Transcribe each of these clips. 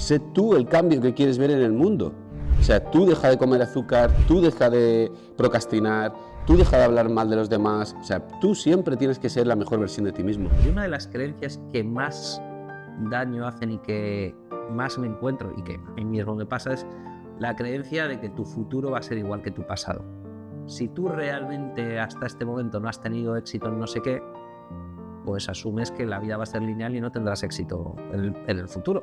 sé tú el cambio que quieres ver en el mundo. O sea, tú deja de comer azúcar, tú deja de procrastinar, tú deja de hablar mal de los demás. O sea, tú siempre tienes que ser la mejor versión de ti mismo. Y una de las creencias que más daño hacen y que más me encuentro y que a mí mismo me pasa es la creencia de que tu futuro va a ser igual que tu pasado. Si tú realmente hasta este momento no has tenido éxito en no sé qué, pues asumes que la vida va a ser lineal y no tendrás éxito en el futuro.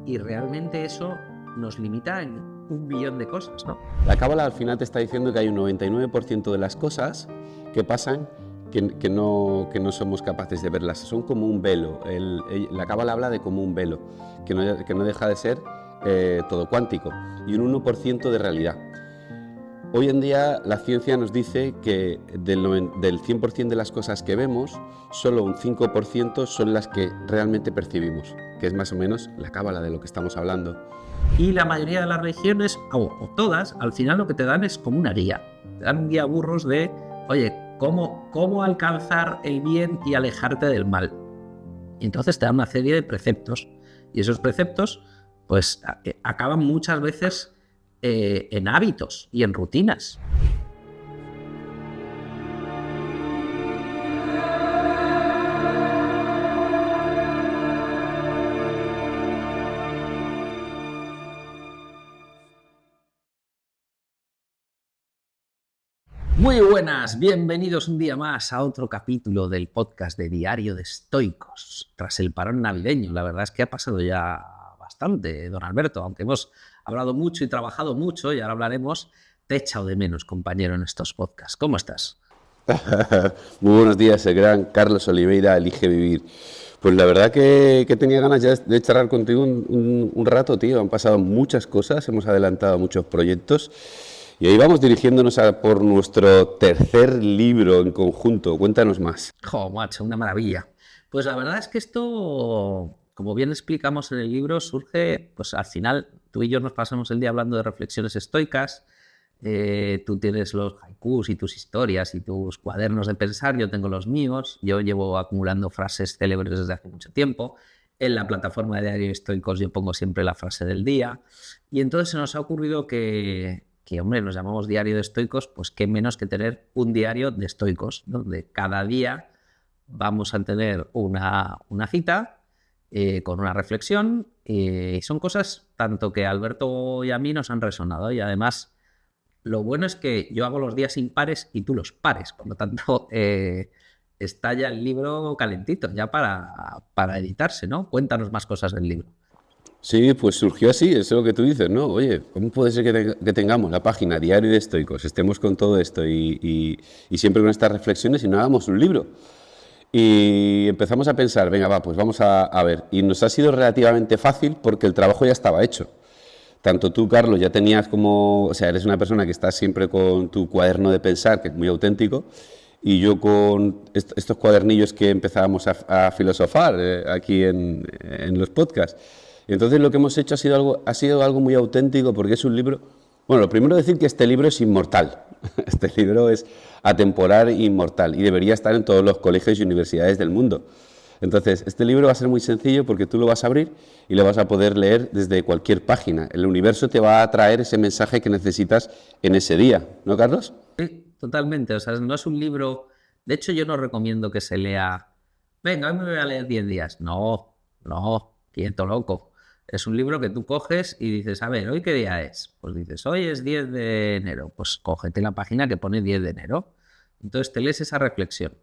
Y realmente eso nos limita en un millón de cosas, ¿no? La cábala al final te está diciendo que hay un 99% de las cosas que pasan que no somos capaces de verlas. Son como un velo. La cábala habla de como un velo, que no deja de ser todo cuántico, y un 1% de realidad. Hoy en día la ciencia nos dice que del 100% de las cosas que vemos, solo un 5% son las que realmente percibimos, que es más o menos la cábala de lo que estamos hablando. Y la mayoría de las religiones, o todas, al final lo que te dan es como una guía. Te dan un guía burros de, oye, cómo alcanzar el bien y alejarte del mal. Y entonces te dan una serie de preceptos. Y esos preceptos, pues, acaban muchas veces en hábitos y en rutinas. Muy buenas, bienvenidos un día más a otro capítulo del podcast de Diario de Estoicos. Tras el parón navideño, la verdad es que ha pasado ya bastante, don Alberto, aunque hemos hablado mucho y trabajado mucho, y ahora hablaremos, te he echado de menos, compañero, en estos podcasts. ¿Cómo estás? Muy buenos días, el gran Carlos Oliveira, Elige Vivir. Pues la verdad que tenía ganas ya de charlar contigo un rato, tío. Han pasado muchas cosas, hemos adelantado muchos proyectos. Y ahí vamos dirigiéndonos por nuestro tercer libro en conjunto. Cuéntanos más. ¡Jo, macho, una maravilla! Pues la verdad es que esto, como bien explicamos en el libro, surge, pues al final, tú y yo nos pasamos el día hablando de reflexiones estoicas. Tú tienes los haikus y tus historias y tus cuadernos de pensar, yo tengo los míos. Yo llevo acumulando frases célebres desde hace mucho tiempo. En la plataforma de Diario de Estoicos yo pongo siempre la frase del día. Y entonces se nos ha ocurrido que hombre, nos llamamos Diario de Estoicos, pues qué menos que tener un diario de estoicos, donde cada día vamos a tener una cita con una reflexión. Y son cosas tanto que a Alberto y a mí nos han resonado, y además lo bueno es que yo hago los días impares y tú los pares, por lo tanto está ya el libro calentito, ya para editarse, ¿no? Cuéntanos más cosas del libro. Sí, pues surgió así, eso es lo que tú dices, ¿no? Oye, ¿cómo puede ser que tengamos la página Diario de Estoicos, estemos con todo esto y siempre con estas reflexiones y no hagamos un libro? Y empezamos a pensar, venga, va, pues vamos a ver. Y nos ha sido relativamente fácil porque el trabajo ya estaba hecho. Tanto tú, Carlos, ya tenías o sea, eres una persona que está siempre con tu cuaderno de pensar, que es muy auténtico, y yo con estos cuadernillos que empezábamos a filosofar aquí en los podcasts. Y entonces lo que hemos hecho ha sido algo muy auténtico porque es un libro. Bueno, lo primero decir que este libro es inmortal. Este libro es atemporal e inmortal y debería estar en todos los colegios y universidades del mundo. Entonces, este libro va a ser muy sencillo porque tú lo vas a abrir y lo vas a poder leer desde cualquier página. El universo te va a traer ese mensaje que necesitas en ese día, ¿no, Carlos? Sí, totalmente. O sea, no es un libro. De hecho, yo no recomiendo que se lea. Venga, hoy me voy a leer 10 días. No, quieto loco. Es un libro que tú coges y dices, a ver, ¿hoy qué día es? Pues dices, hoy es 10 de enero. Pues cógete la página que pone 10 de enero. Entonces te lees esa reflexión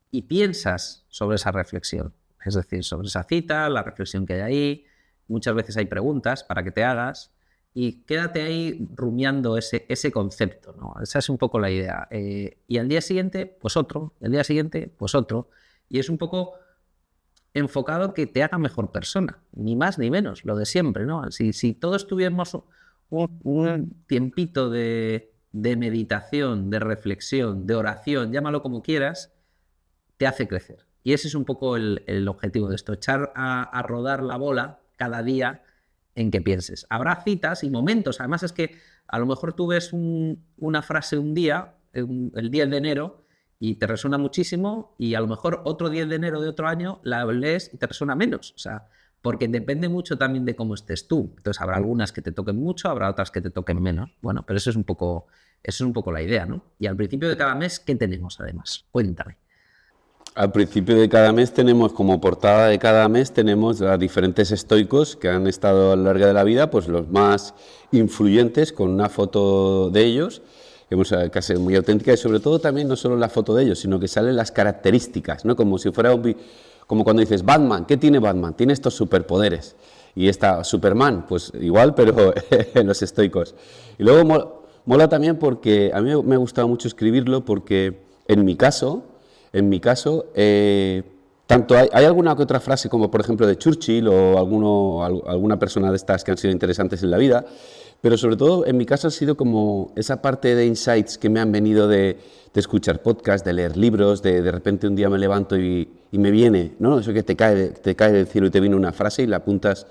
y piensas sobre esa reflexión. Es decir, sobre esa cita, la reflexión que hay ahí. Muchas veces hay preguntas para que te hagas. Y quédate ahí rumiando ese concepto, ¿no? Esa es un poco la idea. Y al día siguiente, pues otro. Y al día siguiente, pues otro. Y es un poco enfocado que te haga mejor persona. Ni más ni menos, lo de siempre, ¿no? Si todos tuviéramos un tiempito de meditación, de reflexión, de oración, llámalo como quieras, te hace crecer. Y ese es un poco el objetivo de esto, echar a rodar la bola cada día en que pienses. Habrá citas y momentos, además es que a lo mejor tú ves una frase un día, el 10 de enero, y te resuena muchísimo, y a lo mejor otro 10 de enero de otro año la lees y te resuena menos. O sea, porque depende mucho también de cómo estés tú. Entonces habrá algunas que te toquen mucho, habrá otras que te toquen menos. Bueno, pero eso es un poco la idea, ¿no? Y al principio de cada mes, ¿qué tenemos además? Cuéntame. Al principio de cada mes tenemos, como portada de cada mes, tenemos a diferentes estoicos que han estado a lo largo de la vida, pues los más influyentes, con una foto de ellos, que es muy auténtica, y sobre todo también no solo la foto de ellos, sino que salen las características, ¿no? Como si fuera como cuando dices Batman, ¿qué tiene Batman? Tiene estos superpoderes. Y está Superman, pues igual, pero en los estoicos. Y luego mola también porque a mí me ha gustado mucho escribirlo porque en mi caso, tanto hay alguna que otra frase, como por ejemplo de Churchill o alguna persona de estas que han sido interesantes en la vida, pero sobre todo en mi caso ha sido como esa parte de insights que me han venido de escuchar podcasts, de leer libros, de repente un día me levanto y me viene, ¿no? Eso que te cae del cielo y te viene una frase y la apuntas.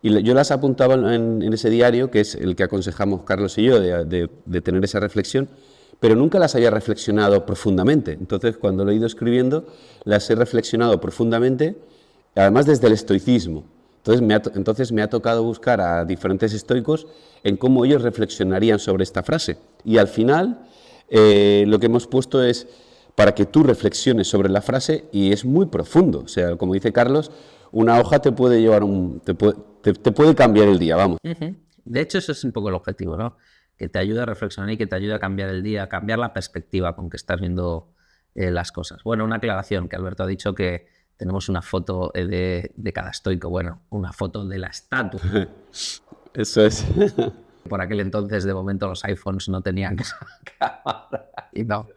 Y yo las apuntaba en ese diario, que es el que aconsejamos Carlos y yo, de tener esa reflexión, pero nunca las había reflexionado profundamente. Entonces, cuando lo he ido escribiendo, las he reflexionado profundamente, además desde el estoicismo. Entonces me ha tocado buscar a diferentes estoicos en cómo ellos reflexionarían sobre esta frase. Y al final, lo que hemos puesto es para que tú reflexiones sobre la frase, y es muy profundo. O sea, como dice Carlos, una hoja te puede llevar te puede cambiar el día, vamos. De hecho, eso es un poco el objetivo, ¿no? Que te ayude a reflexionar y que te ayude a cambiar el día, a cambiar la perspectiva con que estás viendo las cosas. Bueno, una aclaración, que Alberto ha dicho que tenemos una foto de cada estoico, bueno, una foto de la estatua. Eso es. Por aquel entonces, de momento, los iPhones no tenían cámara y no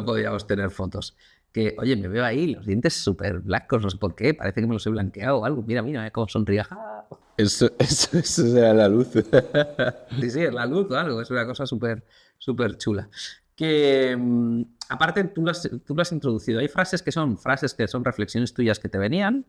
podíamos tener fotos. Que, oye, me veo ahí los dientes súper blancos, no sé por qué, parece que me los he blanqueado o algo. Mira cómo sonríe. Eso será la luz. Sí, es la luz o algo, es una cosa súper chula. Que, aparte, tú lo has introducido. Hay frases que son reflexiones tuyas que te venían.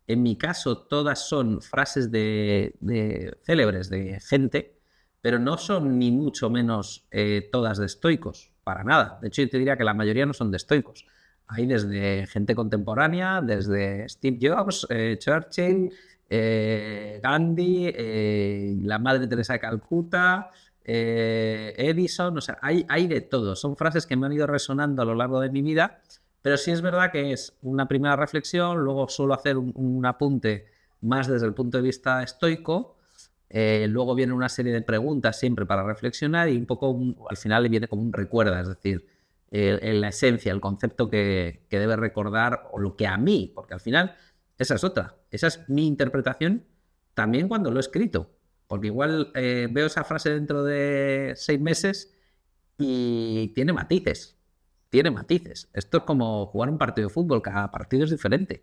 En mi caso, todas son frases de célebres, de gente, pero no son ni mucho menos todas de estoicos, para nada. De hecho, yo te diría que la mayoría no son de estoicos. Hay desde gente contemporánea, desde Steve Jobs, Churchill, Gandhi, la Madre Teresa de Calcuta, Edison, o sea, hay de todo. Son frases que me han ido resonando a lo largo de mi vida, pero sí es verdad que es una primera reflexión, luego suelo hacer un apunte más desde el punto de vista estoico, luego viene una serie de preguntas siempre para reflexionar y un poco al final le viene como un recuerda, es decir, la esencia, el concepto que debe recordar o lo que a mí, porque al final esa es otra, esa es mi interpretación también cuando lo he escrito, porque igual veo esa frase dentro de 6 meses y tiene matices. Esto es como jugar un partido de fútbol, cada partido es diferente.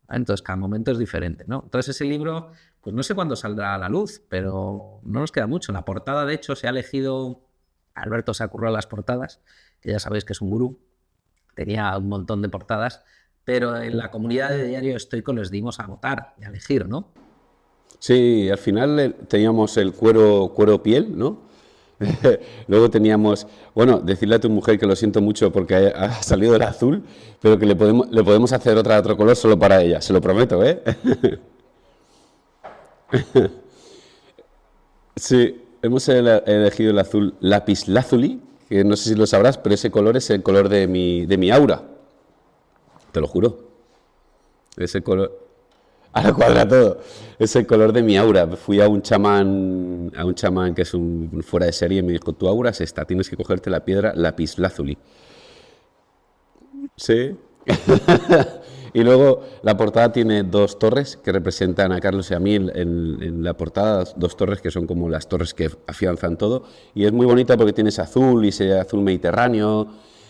Entonces, cada momento es diferente, ¿no? Entonces, ese libro, pues no sé cuándo saldrá a la luz, pero no nos queda mucho. La portada, de hecho, se ha elegido... Alberto se ha currado las portadas, que ya sabéis que es un gurú. Tenía un montón de portadas, pero en la comunidad de Diario Estoico les dimos a votar y a elegir, ¿no? Sí, al final teníamos el cuero piel, ¿no? Luego teníamos, bueno, decirle a tu mujer que lo siento mucho porque ha salido el azul, pero que le podemos hacer otro color solo para ella, se lo prometo, ¿eh? Sí, hemos elegido el azul lapislázuli, que no sé si lo sabrás, pero ese color es el color de mi aura, te lo juro. Ese color... Ahora cuadra todo. Es el color de mi aura. Fui a un chamán que es un fuera de serie y me dijo, tu aura es esta, tienes que cogerte la piedra lapislázuli. Sí. Y luego la portada tiene 2 torres que representan a Carlos y a mí en la portada, 2 torres que son como las torres que afianzan todo. Y es muy bonita porque tiene ese azul y ese azul mediterráneo.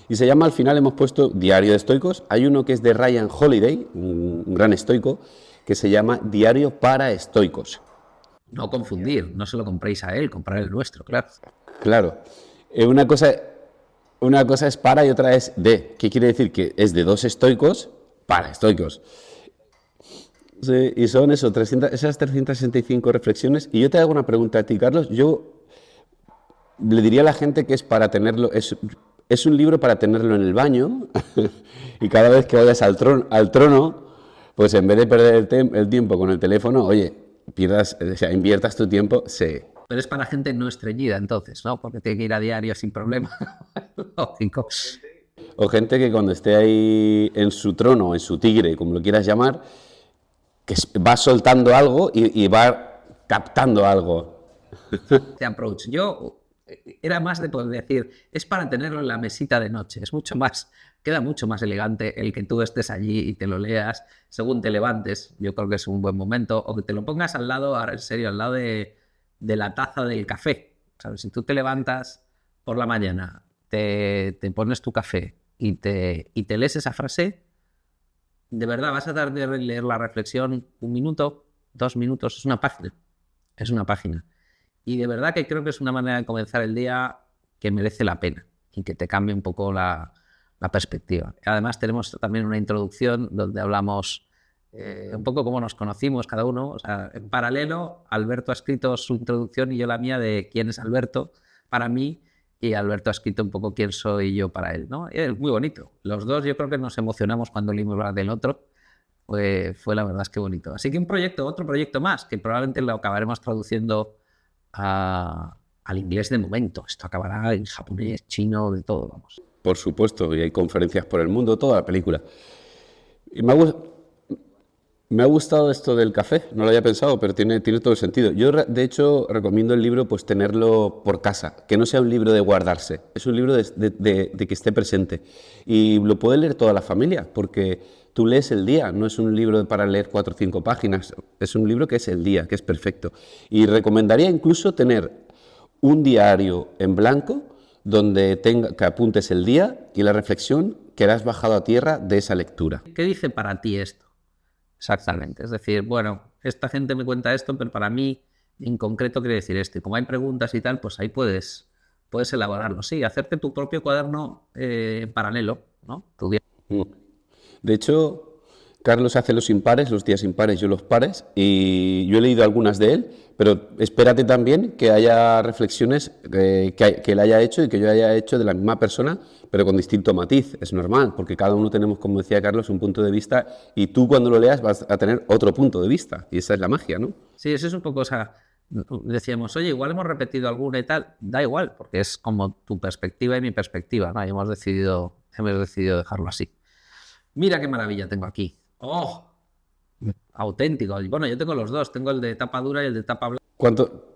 Y se llama, al final hemos puesto Diario de Estoicos. Hay uno que es de Ryan Holiday, un gran estoico, que se llama Diario para Estoicos. No confundir, no se lo compréis a él, comprar el nuestro, claro. Claro. Una cosa es para y otra es de. ¿Qué quiere decir? Que es de 2 estoicos para estoicos. Sí, y son esas 365 reflexiones. Y yo te hago una pregunta a ti, Carlos. Yo le diría a la gente que es para tenerlo... Es un libro para tenerlo en el baño y cada vez que vayas al trono Pues en vez de perder el tiempo con el teléfono, oye, o sea, inviertas tu tiempo, sí. Pero es para gente no estreñida, entonces, ¿no? Porque tiene que ir a diario sin problema. Lógico. O gente que cuando esté ahí en su trono, en su tigre, como lo quieras llamar, que va soltando algo y va captando algo. Este approach. Yo era más de poder decir, es para tenerlo en la mesita de noche. Es mucho más, queda mucho más elegante el que tú estés allí y te lo leas según te levantes. Yo creo que es un buen momento. O que te lo pongas al lado, ahora en serio, al lado de la taza del café. ¿Sabes? Si tú te levantas por la mañana, te pones tu café y te lees esa frase, de verdad vas a tardar en leer la reflexión 1 minuto, 2 minutos, es una página. Es una página. Y de verdad que creo que es una manera de comenzar el día que merece la pena y que te cambie un poco la perspectiva. Además tenemos también una introducción donde hablamos un poco cómo nos conocimos cada uno. O sea, en paralelo, Alberto ha escrito su introducción y yo la mía de quién es Alberto para mí, y Alberto ha escrito un poco quién soy yo para él, ¿no? Es muy bonito. Los dos yo creo que nos emocionamos cuando leímos la del otro. Fue la verdad es que bonito. Así que otro proyecto más, que probablemente lo acabaremos traduciendo al inglés de momento. Esto acabará en japonés, chino, de todo, vamos. Por supuesto, y hay conferencias por el mundo, toda la película. Y me ha gustado esto del café, no lo había pensado, pero tiene todo el sentido. Yo, de hecho, recomiendo el libro pues tenerlo por casa, que no sea un libro de guardarse, es un libro de que esté presente. Y lo puede leer toda la familia, porque tú lees el día, no es un libro para leer 4 o 5 páginas, es un libro que es el día, que es perfecto. Y recomendaría incluso tener un diario en blanco donde que apuntes el día y la reflexión que has bajado a tierra de esa lectura. ¿Qué dice para ti esto? Exactamente. Es decir, bueno, esta gente me cuenta esto, pero para mí en concreto quiere decir esto. Y como hay preguntas y tal, pues ahí puedes elaborarlo. Sí, hacerte tu propio cuaderno paralelo, ¿no? De hecho, Carlos hace los impares, los días impares, yo los pares, y yo he leído algunas de él, pero espérate también que haya reflexiones que él haya hecho y que yo haya hecho de la misma persona, pero con distinto matiz. Es normal, porque cada uno tenemos, como decía Carlos, un punto de vista, y tú cuando lo leas vas a tener otro punto de vista, y esa es la magia, ¿no? Sí, eso es un poco, o sea, decíamos, oye, igual hemos repetido alguna y tal, da igual, porque es como tu perspectiva y mi perspectiva, ¿no? Y hemos decidido dejarlo así. Mira qué maravilla tengo aquí. ¡Oh! Auténtico. Bueno, yo tengo los dos. Tengo el de tapa dura y el de tapa blanda.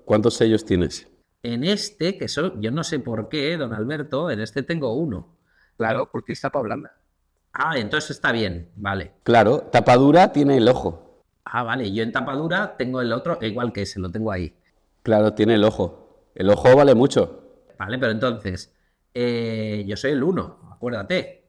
¿Cuántos sellos tienes? En este, yo no sé por qué, don Alberto, en este tengo 1. Claro, porque es tapa blanda. Ah, entonces está bien. Vale. Claro, tapa dura tiene el ojo. Ah, vale. Yo en tapa dura tengo el otro, igual que ese, lo tengo ahí. Claro, tiene el ojo. El ojo vale mucho. Vale, pero entonces, yo soy el 1, acuérdate.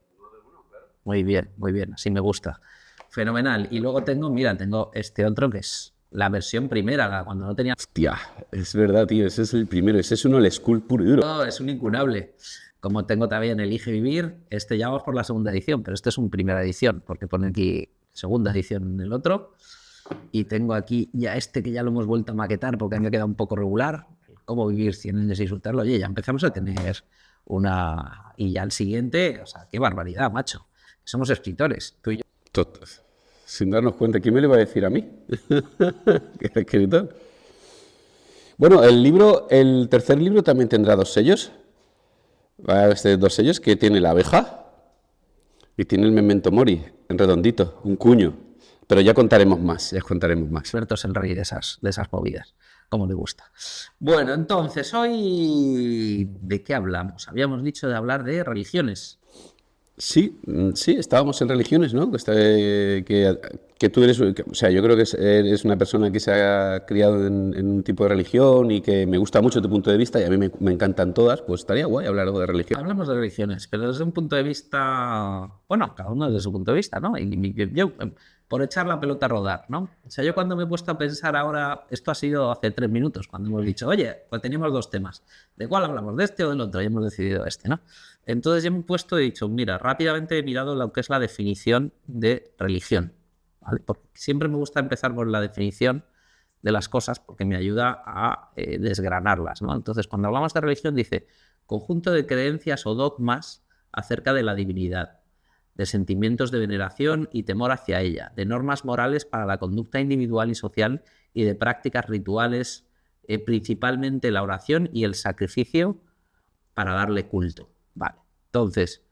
Muy bien, así me gusta. Fenomenal. Y luego tengo este otro que es la versión primera, cuando no tenía... Hostia, es verdad, tío, ese es el primero, ese es uno old school puro y duro. No, es un incunable. Como tengo también Elige Vivir, ya vamos por la segunda edición, pero este es un primera edición, porque pone aquí segunda edición en el otro. Y tengo aquí ya este que ya lo hemos vuelto a maquetar porque me ha quedado un poco regular. Cómo vivir 100 años y disfrutarlo. Oye, ya empezamos a tener una... Y ya el siguiente, o sea, qué barbaridad, macho. Somos escritores, tú y yo. Todos. Sin darnos cuenta, ¿quién me le va a decir a mí? Que es escritor. Bueno, el tercer libro también tendrá 2 sellos. Va a ser 2 sellos, que tiene la abeja y tiene el memento mori, en redondito, un cuño. Pero ya contaremos más. Alberto es el rey de esas movidas, como le gusta. Bueno, entonces, hoy, ¿de qué hablamos? Habíamos dicho de hablar de religiones. Sí, estábamos en religiones, ¿no? Que tú eres, o sea, yo creo que eres una persona que se ha criado en un tipo de religión y que me gusta mucho tu punto de vista y a mí me encantan todas, pues estaría guay hablar algo de religión. Hablamos de religiones, pero desde un punto de vista, bueno, cada uno desde su punto de vista, ¿no? Y yo, por echar la pelota a rodar, ¿no? O sea, yo cuando me he puesto a pensar ahora, esto ha sido hace 3 minutos, cuando hemos dicho, oye, pues teníamos 2 temas, ¿de cuál hablamos? ¿De este o del otro? Y hemos decidido este, ¿no? Entonces yo me he puesto y he dicho, mira, rápidamente he mirado lo que es la definición de religión, ¿vale? Porque siempre me gusta empezar por la definición de las cosas porque me ayuda a desgranarlas, ¿no? Entonces, cuando hablamos de religión dice, conjunto de creencias o dogmas acerca de la divinidad, de sentimientos de veneración y temor hacia ella, de normas morales para la conducta individual y social y de prácticas rituales, principalmente la oración y el sacrificio para darle culto. Vale. Entonces,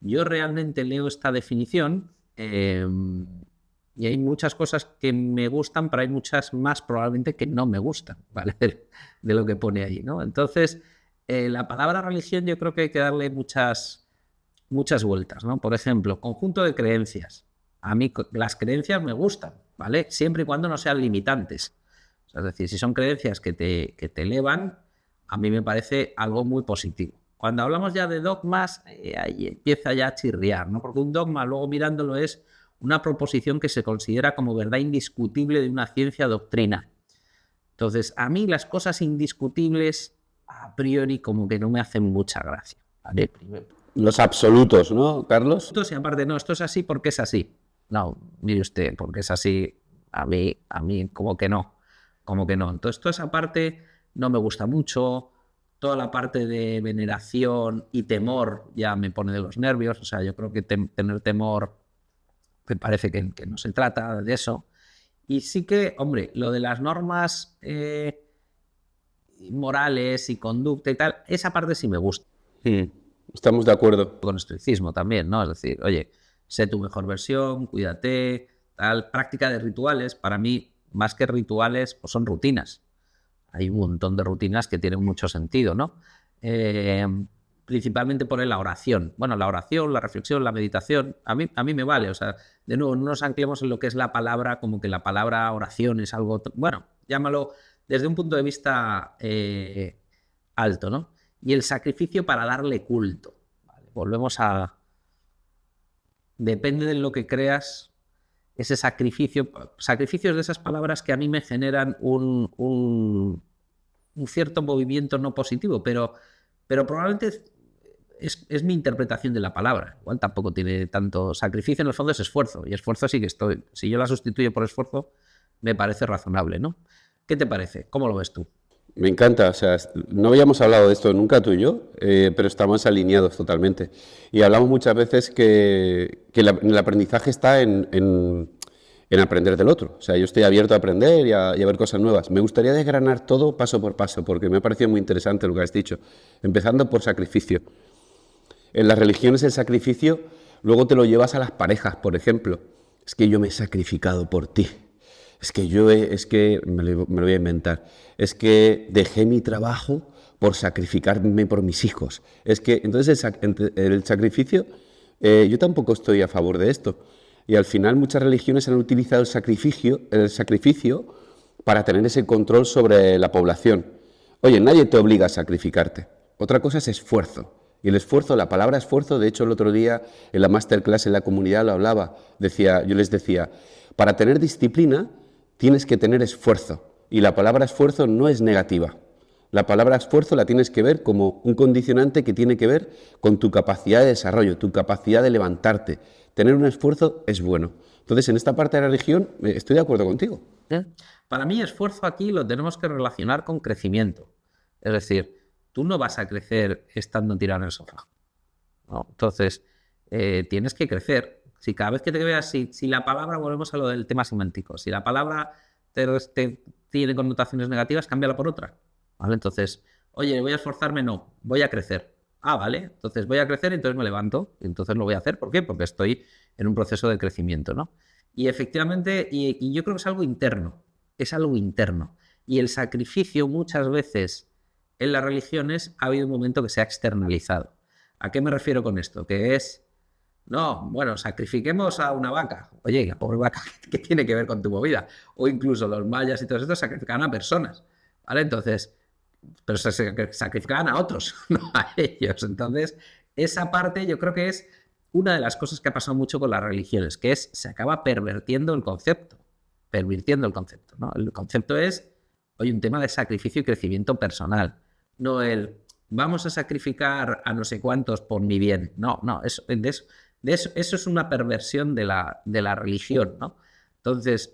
yo realmente leo esta definición y hay muchas cosas que me gustan, pero hay muchas más probablemente que no me gustan, ¿vale? De lo que pone ahí, ¿no? Entonces, la palabra religión yo creo que hay que darle muchas vueltas, ¿no? Por ejemplo, conjunto de creencias. A mí las creencias me gustan, ¿vale? Siempre y cuando no sean limitantes. O sea, es decir, si son creencias que te elevan, a mí me parece algo muy positivo. Cuando hablamos ya de dogmas, ahí empieza ya a chirriar, ¿no? Porque un dogma, luego mirándolo, es una proposición que se considera como verdad indiscutible de una ciencia doctrina. Entonces, a mí las cosas indiscutibles, a priori, como que no me hacen mucha gracia, ¿vale? Primero. Los absolutos, ¿no, Carlos? Y aparte, no, esto es así porque es así. No, mire usted, porque es así, a mí como que no. Entonces, toda esa parte no me gusta mucho. Toda la parte de veneración y temor ya me pone de los nervios. O sea, yo creo que tener temor me parece que no se trata de eso. Y sí que, hombre, lo de las normas morales y conducta y tal, esa parte sí me gusta. Estamos de acuerdo. Con estoicismo también, ¿no? Es decir, oye, sé tu mejor versión, cuídate, tal. Práctica de rituales, para mí, más que rituales, pues son rutinas. Hay un montón de rutinas que tienen mucho sentido, ¿no? Principalmente por la oración. Bueno, la oración, la reflexión, la meditación, a mí me vale. O sea, de nuevo, no nos anclemos en lo que es la palabra, como que la palabra oración es algo... Bueno, llámalo desde un punto de vista alto, ¿no? Y el sacrificio para darle culto. Vale, volvemos a... Depende de lo que creas, ese sacrificio... Sacrificios de esas palabras que a mí me generan un cierto movimiento no positivo, pero probablemente es mi interpretación de la palabra. Igual tampoco tiene tanto... Sacrificio en el fondo es esfuerzo, y esfuerzo sí que estoy. Si yo la sustituyo por esfuerzo, me parece razonable, ¿no? ¿Qué te parece? ¿Cómo lo ves tú? Me encanta, o sea, no habíamos hablado de esto nunca tú y yo, pero estamos alineados totalmente. Y hablamos muchas veces que el aprendizaje está en aprender del otro. O sea, yo estoy abierto a aprender y a ver cosas nuevas. Me gustaría desgranar todo paso por paso, porque me ha parecido muy interesante lo que has dicho. Empezando por sacrificio. En las religiones el sacrificio luego te lo llevas a las parejas, por ejemplo. Es que yo me he sacrificado por ti. Es que me lo voy a inventar. Es que dejé mi trabajo por sacrificarme por mis hijos. Es que entonces el sacrificio, yo tampoco estoy a favor de esto. Y al final muchas religiones han utilizado el sacrificio para tener ese control sobre la población. Oye, nadie te obliga a sacrificarte. Otra cosa es esfuerzo. Y el esfuerzo, la palabra esfuerzo, de hecho el otro día en la masterclass en la comunidad lo hablaba. Yo les decía, para tener disciplina tienes que tener esfuerzo. Y la palabra esfuerzo no es negativa. La palabra esfuerzo la tienes que ver como un condicionante que tiene que ver con tu capacidad de desarrollo, tu capacidad de levantarte. Tener un esfuerzo es bueno. Entonces, en esta parte de la religión estoy de acuerdo contigo. Para mí, esfuerzo aquí lo tenemos que relacionar con crecimiento. Es decir, tú no vas a crecer estando tirado en el sofá, ¿no? Entonces, tienes que crecer. Si cada vez que te veas, si la palabra, volvemos a lo del tema semántico, si la palabra te tiene connotaciones negativas, cámbiala por otra, ¿vale? Entonces, oye, voy a esforzarme, no, voy a crecer. Ah, vale, entonces voy a crecer y entonces me levanto, y entonces lo voy a hacer. ¿Por qué? Porque estoy en un proceso de crecimiento, ¿no? Y efectivamente, y yo creo que es algo interno, y el sacrificio muchas veces en las religiones ha habido un momento que se ha externalizado. ¿A qué me refiero con esto? Que es, no, bueno, sacrifiquemos a una vaca. Oye, la pobre vaca, ¿qué tiene que ver con tu movida? O incluso los mayas y todos estos sacrificaban a personas, ¿vale? Entonces, pero se sacrificaban a otros, no a ellos. Entonces, esa parte yo creo que es una de las cosas que ha pasado mucho con las religiones, que es, se acaba pervirtiendo el concepto, ¿no? El concepto es, oye, un tema de sacrificio y crecimiento personal, no el, vamos a sacrificar a no sé cuántos por mi bien. No, eso es una perversión de la religión, ¿no? Entonces,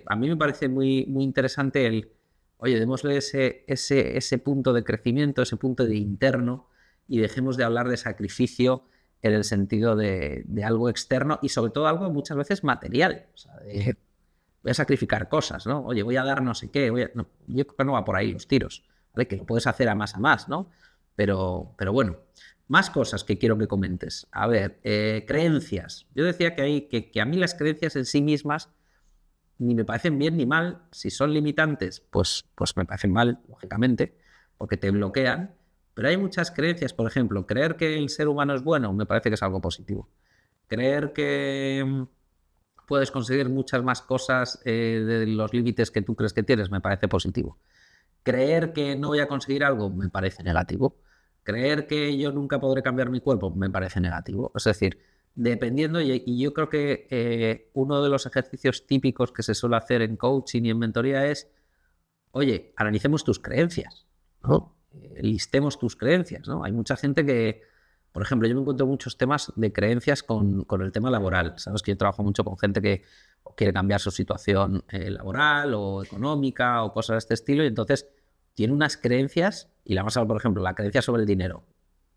a mí me parece muy, muy interesante el, oye, démosle ese punto de crecimiento, ese punto de interno, y dejemos de hablar de sacrificio en el sentido de algo externo y sobre todo algo muchas veces material. O sea, voy a sacrificar cosas, ¿no? Oye, voy a dar no sé qué. No, yo creo que no va por ahí los tiros, ¿vale? Que lo puedes hacer a más, ¿no? Pero bueno, más cosas que quiero que comentes. A ver, creencias. Yo decía que a mí las creencias en sí mismas ni me parecen bien ni mal. Si son limitantes, pues me parecen mal, lógicamente, porque te bloquean. Pero hay muchas creencias, por ejemplo, creer que el ser humano es bueno me parece que es algo positivo. Creer que puedes conseguir muchas más cosas de los límites que tú crees que tienes me parece positivo. Creer que no voy a conseguir algo me parece negativo. Creer que yo nunca podré cambiar mi cuerpo me parece negativo. Es decir, dependiendo, y yo creo que uno de los ejercicios típicos que se suele hacer en coaching y en mentoría es, oye, analicemos tus creencias, ¿no? Listemos tus creencias, ¿no? Hay mucha gente que, por ejemplo, yo me encuentro muchos temas de creencias con el tema laboral. Sabes que yo trabajo mucho con gente que quiere cambiar su situación laboral o económica o cosas de este estilo, y entonces tiene unas creencias, y la vamos a ver, por ejemplo, la creencia sobre el dinero.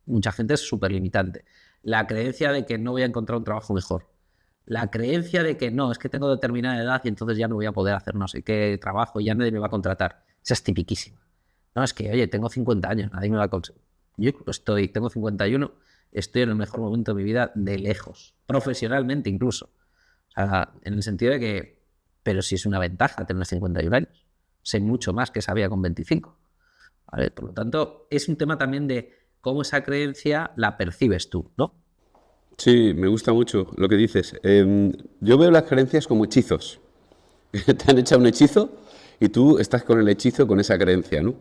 Mucha gente es súper limitante. La creencia de que no voy a encontrar un trabajo mejor. La creencia de que no, es que tengo determinada edad y entonces ya no voy a poder hacer no sé qué trabajo y ya nadie me va a contratar. Esa es tipiquísima. No, es que, oye, tengo 50 años, nadie me va a conseguir. Yo tengo 51, estoy en el mejor momento de mi vida de lejos, profesionalmente incluso. O sea, en el sentido de que, pero si es una ventaja tener 51 años. Sé mucho más que sabía con 25. ¿Vale? Por lo tanto, es un tema también de cómo esa creencia la percibes tú, ¿no? Sí, me gusta mucho lo que dices. Yo veo las creencias como hechizos. Te han echado un hechizo y tú estás con el hechizo, con esa creencia, ¿no?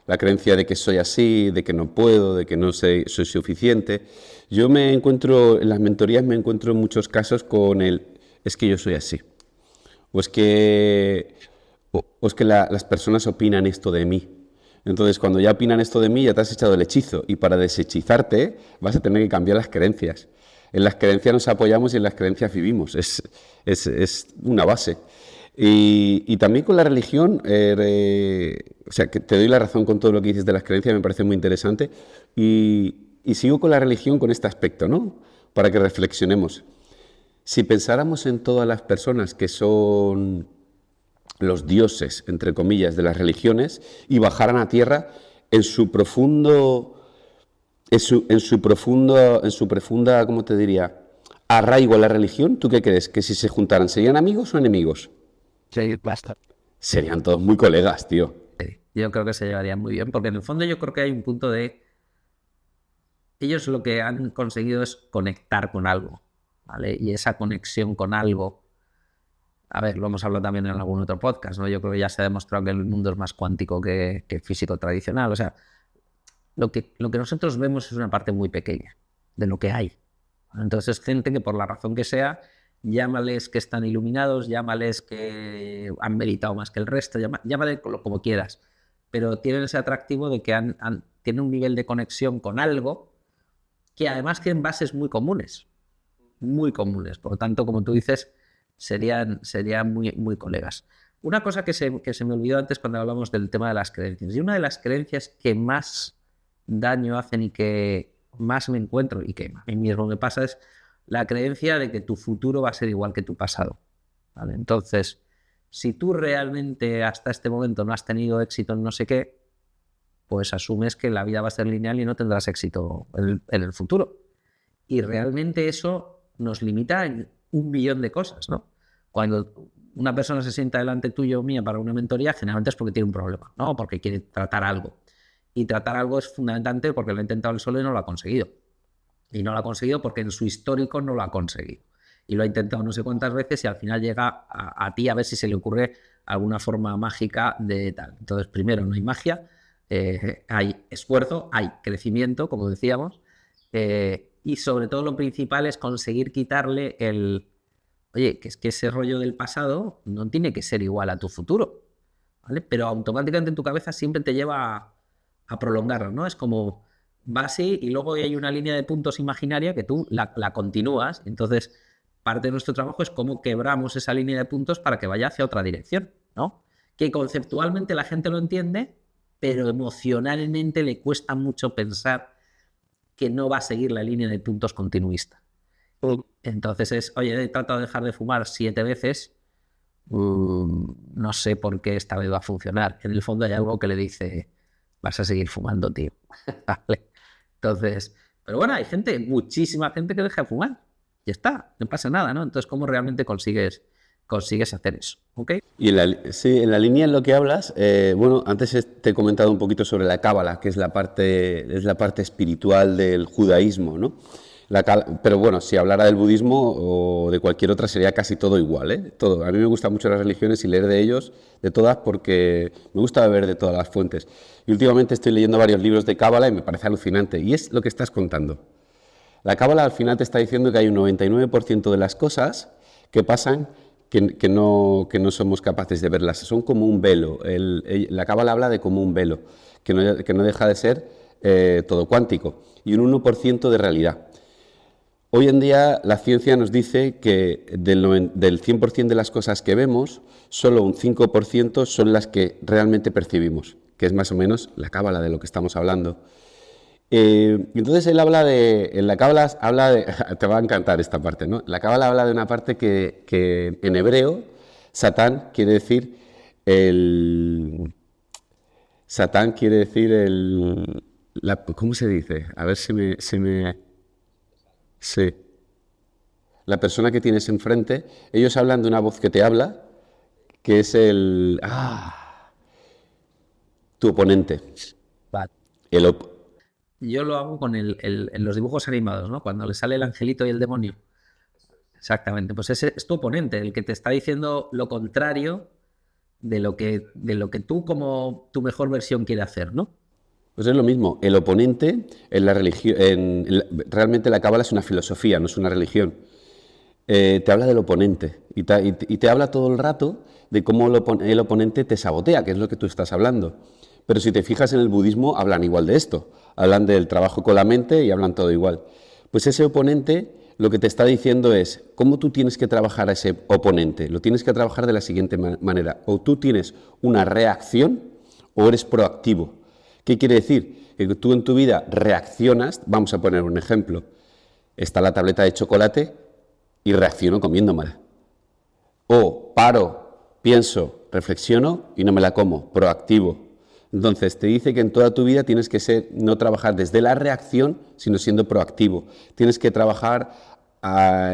La creencia de que soy así, de que no puedo, de que no soy suficiente. Yo me encuentro, en las mentorías me encuentro en muchos casos con es que yo soy así. O es que, las personas opinan esto de mí. Entonces, cuando ya opinan esto de mí, ya te has echado el hechizo. Y para deshechizarte, vas a tener que cambiar las creencias. En las creencias nos apoyamos y en las creencias vivimos. Es una base. Y también con la religión, o sea, que te doy la razón con todo lo que dices de las creencias, me parece muy interesante. Y sigo con la religión con este aspecto, ¿no? Para que reflexionemos. Si pensáramos en todas las personas que son los dioses, entre comillas, de las religiones y bajaran a tierra en su profunda, ¿cómo te diría?, arraigo a la religión, ¿tú qué crees? ¿Que si se juntaran serían amigos o enemigos? Sí, basta. Serían todos muy colegas, tío. Yo creo que se llevarían muy bien, porque en el fondo yo creo que hay un punto de... Ellos lo que han conseguido es conectar con algo, ¿vale? Y esa conexión con algo... A ver, lo hemos hablado también en algún otro podcast, ¿no? Yo creo que ya se ha demostrado que el mundo es más cuántico que físico tradicional. O sea, lo que nosotros vemos es una parte muy pequeña de lo que hay. Entonces, gente que por la razón que sea, llámales que están iluminados, llámales que han meditado más que el resto, llámale como quieras, pero tienen ese atractivo de que tienen un nivel de conexión con algo que además tienen bases muy comunes. Por lo tanto, como tú dices, serían muy, muy colegas. Una cosa que se me olvidó antes cuando hablamos del tema de las creencias, y una de las creencias que más daño hacen y que más me encuentro y que a mí mismo me pasa es la creencia de que tu futuro va a ser igual que tu pasado, ¿vale? Entonces, si tú realmente hasta este momento no has tenido éxito en no sé qué, pues asumes que la vida va a ser lineal y no tendrás éxito en el futuro. Y realmente eso nos limita en 1.000.000 de cosas, ¿no? Cuando una persona se sienta delante tuyo o mía para una mentoría, generalmente es porque tiene un problema, ¿no? Porque quiere tratar algo. Y tratar algo es fundamental porque lo ha intentado él solo y no lo ha conseguido. Y no lo ha conseguido porque en su histórico no lo ha conseguido. Y lo ha intentado no sé cuántas veces y al final llega a ti a ver si se le ocurre alguna forma mágica de tal. Entonces, primero, no hay magia, hay esfuerzo, hay crecimiento, como decíamos, y sobre todo lo principal es conseguir quitarle oye, que es que ese rollo del pasado no tiene que ser igual a tu futuro, ¿vale? Pero automáticamente en tu cabeza siempre te lleva a prolongarlo, ¿no? Es como va así y luego hay una línea de puntos imaginaria que tú la continúas. Entonces, parte de nuestro trabajo es cómo quebramos esa línea de puntos para que vaya hacia otra dirección, ¿no? Que conceptualmente la gente lo entiende, pero emocionalmente le cuesta mucho pensar que no va a seguir la línea de puntos continuista. Entonces es, oye, he tratado de dejar de fumar 7 veces, no sé por qué esta vez va a funcionar. En el fondo hay algo que le dice, vas a seguir fumando, tío. ¿Vale? Entonces, pero bueno, hay gente, muchísima gente que deja de fumar. Ya está, no pasa nada, ¿no? Entonces, ¿cómo realmente consigues hacer eso? ¿Ok? Y en la línea en lo que hablas, bueno, antes te he comentado un poquito sobre la cábala, que es la parte espiritual del judaísmo, ¿no? Pero bueno, si hablara del budismo o de cualquier otra sería casi todo igual, ¿eh? Todo. A mí me gustan mucho las religiones y leer de ellos, de todas, porque me gusta beber de todas las fuentes. Y últimamente estoy leyendo varios libros de cábala y me parece alucinante. Y es lo que estás contando. La cábala al final te está diciendo que hay un 99% de las cosas que pasan que no somos capaces de verlas. Son como un velo. La cábala habla de como un velo, que no deja de ser todo cuántico, y un 1% de realidad. Hoy en día la ciencia nos dice que del 100% de las cosas que vemos, solo un 5% son las que realmente percibimos, que es más o menos la cábala de lo que estamos hablando. Entonces él en la cábala habla de, te va a encantar esta parte, ¿no? La cábala habla de una parte que en hebreo, Satán quiere decir ¿cómo se dice? A ver si me... Sí. La persona que tienes enfrente, ellos hablan de una voz que te habla, que es tu oponente. Vale. El Yo lo hago con en los dibujos animados, ¿no? Cuando le sale el angelito y el demonio. Exactamente, pues ese es tu oponente, el que te está diciendo lo contrario de lo que tú como tu mejor versión quiere hacer, ¿no? Pues es lo mismo, el oponente en la religión, realmente la cábala es una filosofía, no es una religión. Te habla del oponente y te habla todo el rato de cómo el oponente te sabotea, que es lo que tú estás hablando. Pero si te fijas en el budismo, hablan igual de esto, hablan del trabajo con la mente y hablan todo igual. Pues ese oponente lo que te está diciendo es cómo tú tienes que trabajar a ese oponente. Lo tienes que trabajar de la siguiente manera. O tú tienes una reacción o eres proactivo. ¿Qué quiere decir? Que tú en tu vida reaccionas, vamos a poner un ejemplo, está la tableta de chocolate y reacciono comiendo mal. O paro, pienso, reflexiono y no me la como, proactivo. Entonces te dice que en toda tu vida tienes que no trabajar desde la reacción, sino siendo proactivo. Tienes que trabajar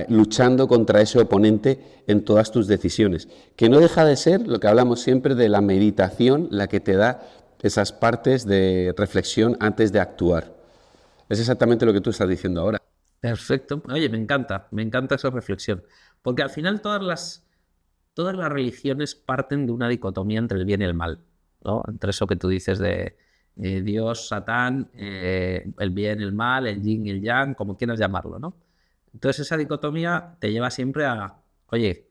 luchando contra ese oponente en todas tus decisiones, que no deja de ser lo que hablamos siempre de la meditación, la que te da esas partes de reflexión antes de actuar. Es exactamente lo que tú estás diciendo ahora. Perfecto. Oye, me encanta esa reflexión. Porque al final todas las religiones parten de una dicotomía entre el bien y el mal, ¿no? Entre eso que tú dices de Dios, Satán, el bien, el mal, el yin y el yang, como quieras llamarlo, ¿no? Entonces esa dicotomía te lleva siempre a, oye,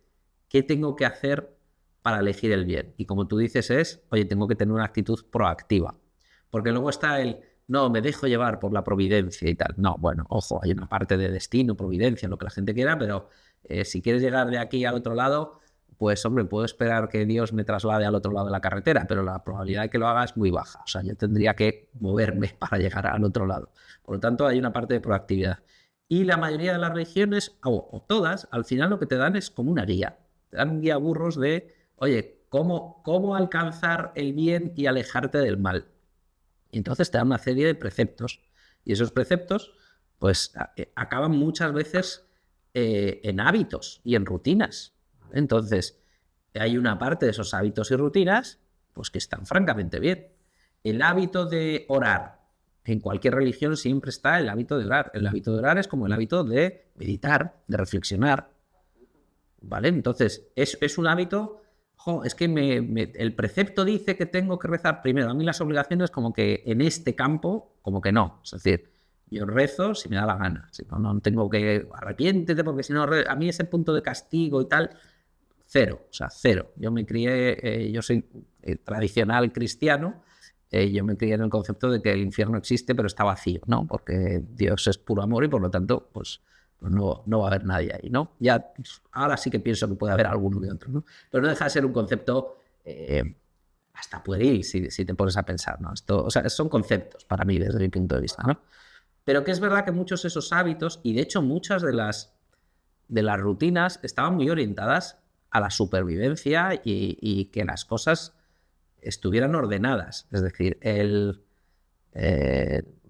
¿qué tengo que hacer para elegir el bien? Y como tú dices oye, tengo que tener una actitud proactiva. Porque luego está no, me dejo llevar por la providencia y tal. No, bueno, ojo, hay una parte de destino, providencia, lo que la gente quiera, pero si quieres llegar de aquí al otro lado, pues hombre, puedo esperar que Dios me traslade al otro lado de la carretera, pero la probabilidad de que lo haga es muy baja. O sea, yo tendría que moverme para llegar al otro lado. Por lo tanto, hay una parte de proactividad. Y la mayoría de las religiones, o todas, al final lo que te dan es como una guía. Te dan un guía burros de, oye, cómo alcanzar el bien y alejarte del mal. Y entonces te dan una serie de preceptos. Y esos preceptos, pues, acaban muchas veces en hábitos y en rutinas. Entonces, hay una parte de esos hábitos y rutinas, pues, que están francamente bien. El hábito de orar. En cualquier religión siempre está el hábito de orar. El hábito de orar es como el hábito de meditar, de reflexionar. ¿Vale? Entonces, es un hábito... es que el precepto dice que tengo que rezar primero. A mí las obligaciones como que en este campo, como que no. Es decir, yo rezo si me da la gana. Si no tengo que... Arrepiéntete porque si no... A mí ese punto de castigo y tal, cero. O sea, cero. Yo me crié... yo soy tradicional cristiano. Yo me crié en el concepto de que el infierno existe pero está vacío, ¿no? Porque Dios es puro amor y por lo tanto, pues no va a haber nadie ahí, ¿no? Ya, ahora sí que pienso que puede haber alguno que otro, ¿no? Pero no deja de ser un concepto hasta pueril, si te pones a pensar, ¿no? O sea, son conceptos para mí desde mi punto de vista, ¿no? Pero que es verdad que muchos de esos hábitos, y de hecho muchas de las rutinas estaban muy orientadas a la supervivencia y que las cosas estuvieran ordenadas. Es decir,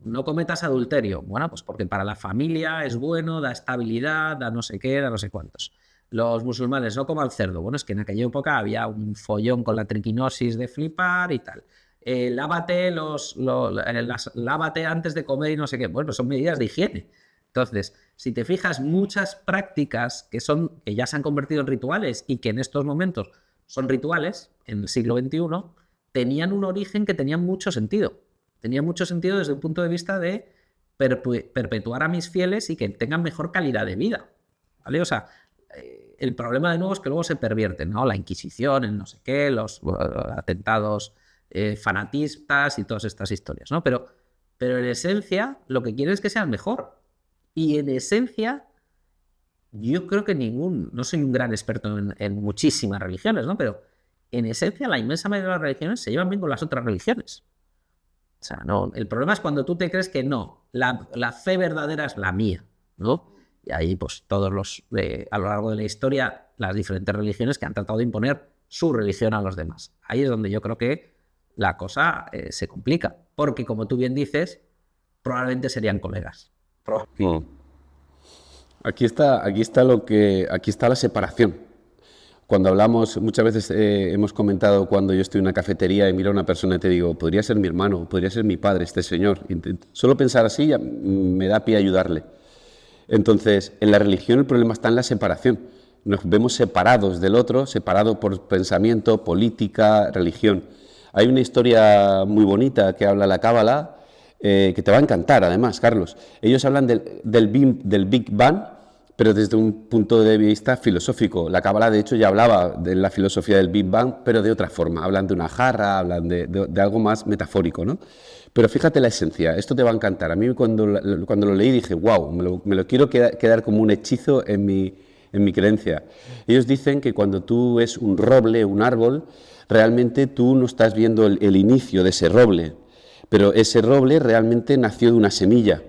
no cometas adulterio. Bueno, pues porque para la familia es bueno, da estabilidad, da no sé qué, da no sé cuántos. Los musulmanes no coman cerdo. Bueno, es que en aquella época había un follón con la triquinosis de flipar y tal. Lávate antes de comer y no sé qué. Bueno, son medidas de higiene. Entonces, si te fijas, muchas prácticas que ya se han convertido en rituales y que en estos momentos son rituales, en el siglo XXI, tenían un origen que tenía mucho sentido. Tenía mucho sentido desde el punto de vista de perpetuar a mis fieles y que tengan mejor calidad de vida, ¿vale? O sea, el problema de nuevo es que luego se pervierten, ¿no? La Inquisición, el no sé qué, los atentados fanatistas y todas estas historias, ¿no? Pero en esencia lo que quieren es que sean mejor. Y en esencia yo creo que no soy un gran experto en muchísimas religiones, ¿no? Pero en esencia la inmensa mayoría de las religiones se llevan bien con las otras religiones. O sea, no, el problema es cuando tú te crees que no, la fe verdadera es la mía, ¿no? Y ahí, pues, a lo largo de la historia, las diferentes religiones que han tratado de imponer su religión a los demás. Ahí es donde yo creo que la cosa se complica. Porque, como tú bien dices, probablemente serían colegas. Aquí está la separación. Cuando hablamos, muchas veces hemos comentado cuando yo estoy en una cafetería y miro a una persona y te digo, podría ser mi hermano, podría ser mi padre, este señor. Solo pensar así ya me da pie a ayudarle. Entonces, en la religión el problema está en la separación. Nos vemos separados del otro, separados por pensamiento, política, religión. Hay una historia muy bonita que habla la Cábala, que te va a encantar además, Carlos. Ellos hablan del Big Bang, pero desde un punto de vista filosófico. La Cábala, de hecho, ya hablaba de la filosofía del Big Bang, pero de otra forma. Hablan de una jarra, hablan de algo más metafórico, ¿no? Pero fíjate la esencia, esto te va a encantar. A mí cuando lo leí dije, wow, me lo quiero quedar como un hechizo en mi creencia. Ellos dicen que cuando tú ves un roble, un árbol, realmente tú no estás viendo el inicio de ese roble, pero ese roble realmente nació de una semilla.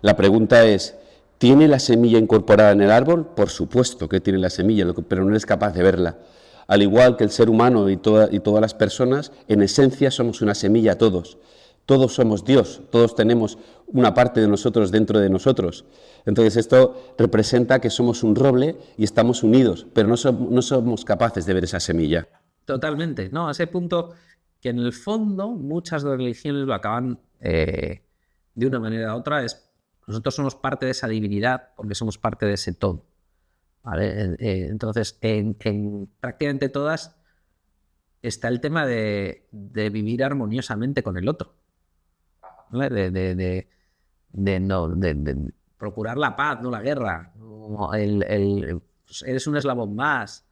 La pregunta es, ¿tiene la semilla incorporada en el árbol? Por supuesto que tiene la semilla, pero no eres capaz de verla. Al igual que el ser humano y todas las personas, en esencia somos una semilla todos. Todos somos Dios, todos tenemos una parte de nosotros dentro de nosotros. Entonces esto representa que somos un roble y estamos unidos, pero no somos capaces de ver esa semilla. Totalmente, ¿no? A ese punto que en el fondo muchas de las religiones lo acaban de una manera u otra, nosotros somos parte de esa divinidad porque somos parte de ese todo, ¿vale? Entonces, en prácticamente todas está el tema de vivir armoniosamente con el otro, ¿vale? De procurar la paz, no la guerra. Eres un eslabón más.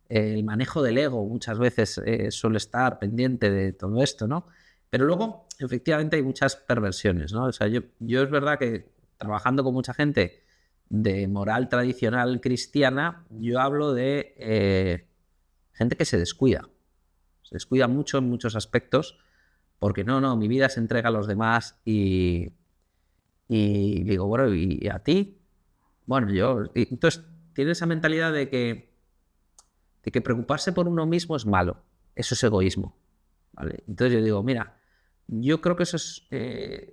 El manejo del ego muchas veces suele estar pendiente de todo esto, ¿no? Pero luego, efectivamente, hay muchas perversiones, ¿no? O sea, yo es verdad que trabajando con mucha gente de moral tradicional cristiana, yo hablo de gente que se descuida mucho en muchos aspectos, porque no, mi vida se entrega a los demás y digo, bueno, ¿y a ti? Bueno, entonces tiene esa mentalidad de que preocuparse por uno mismo es malo, eso es egoísmo, ¿vale? Entonces yo digo, mira, yo creo que eso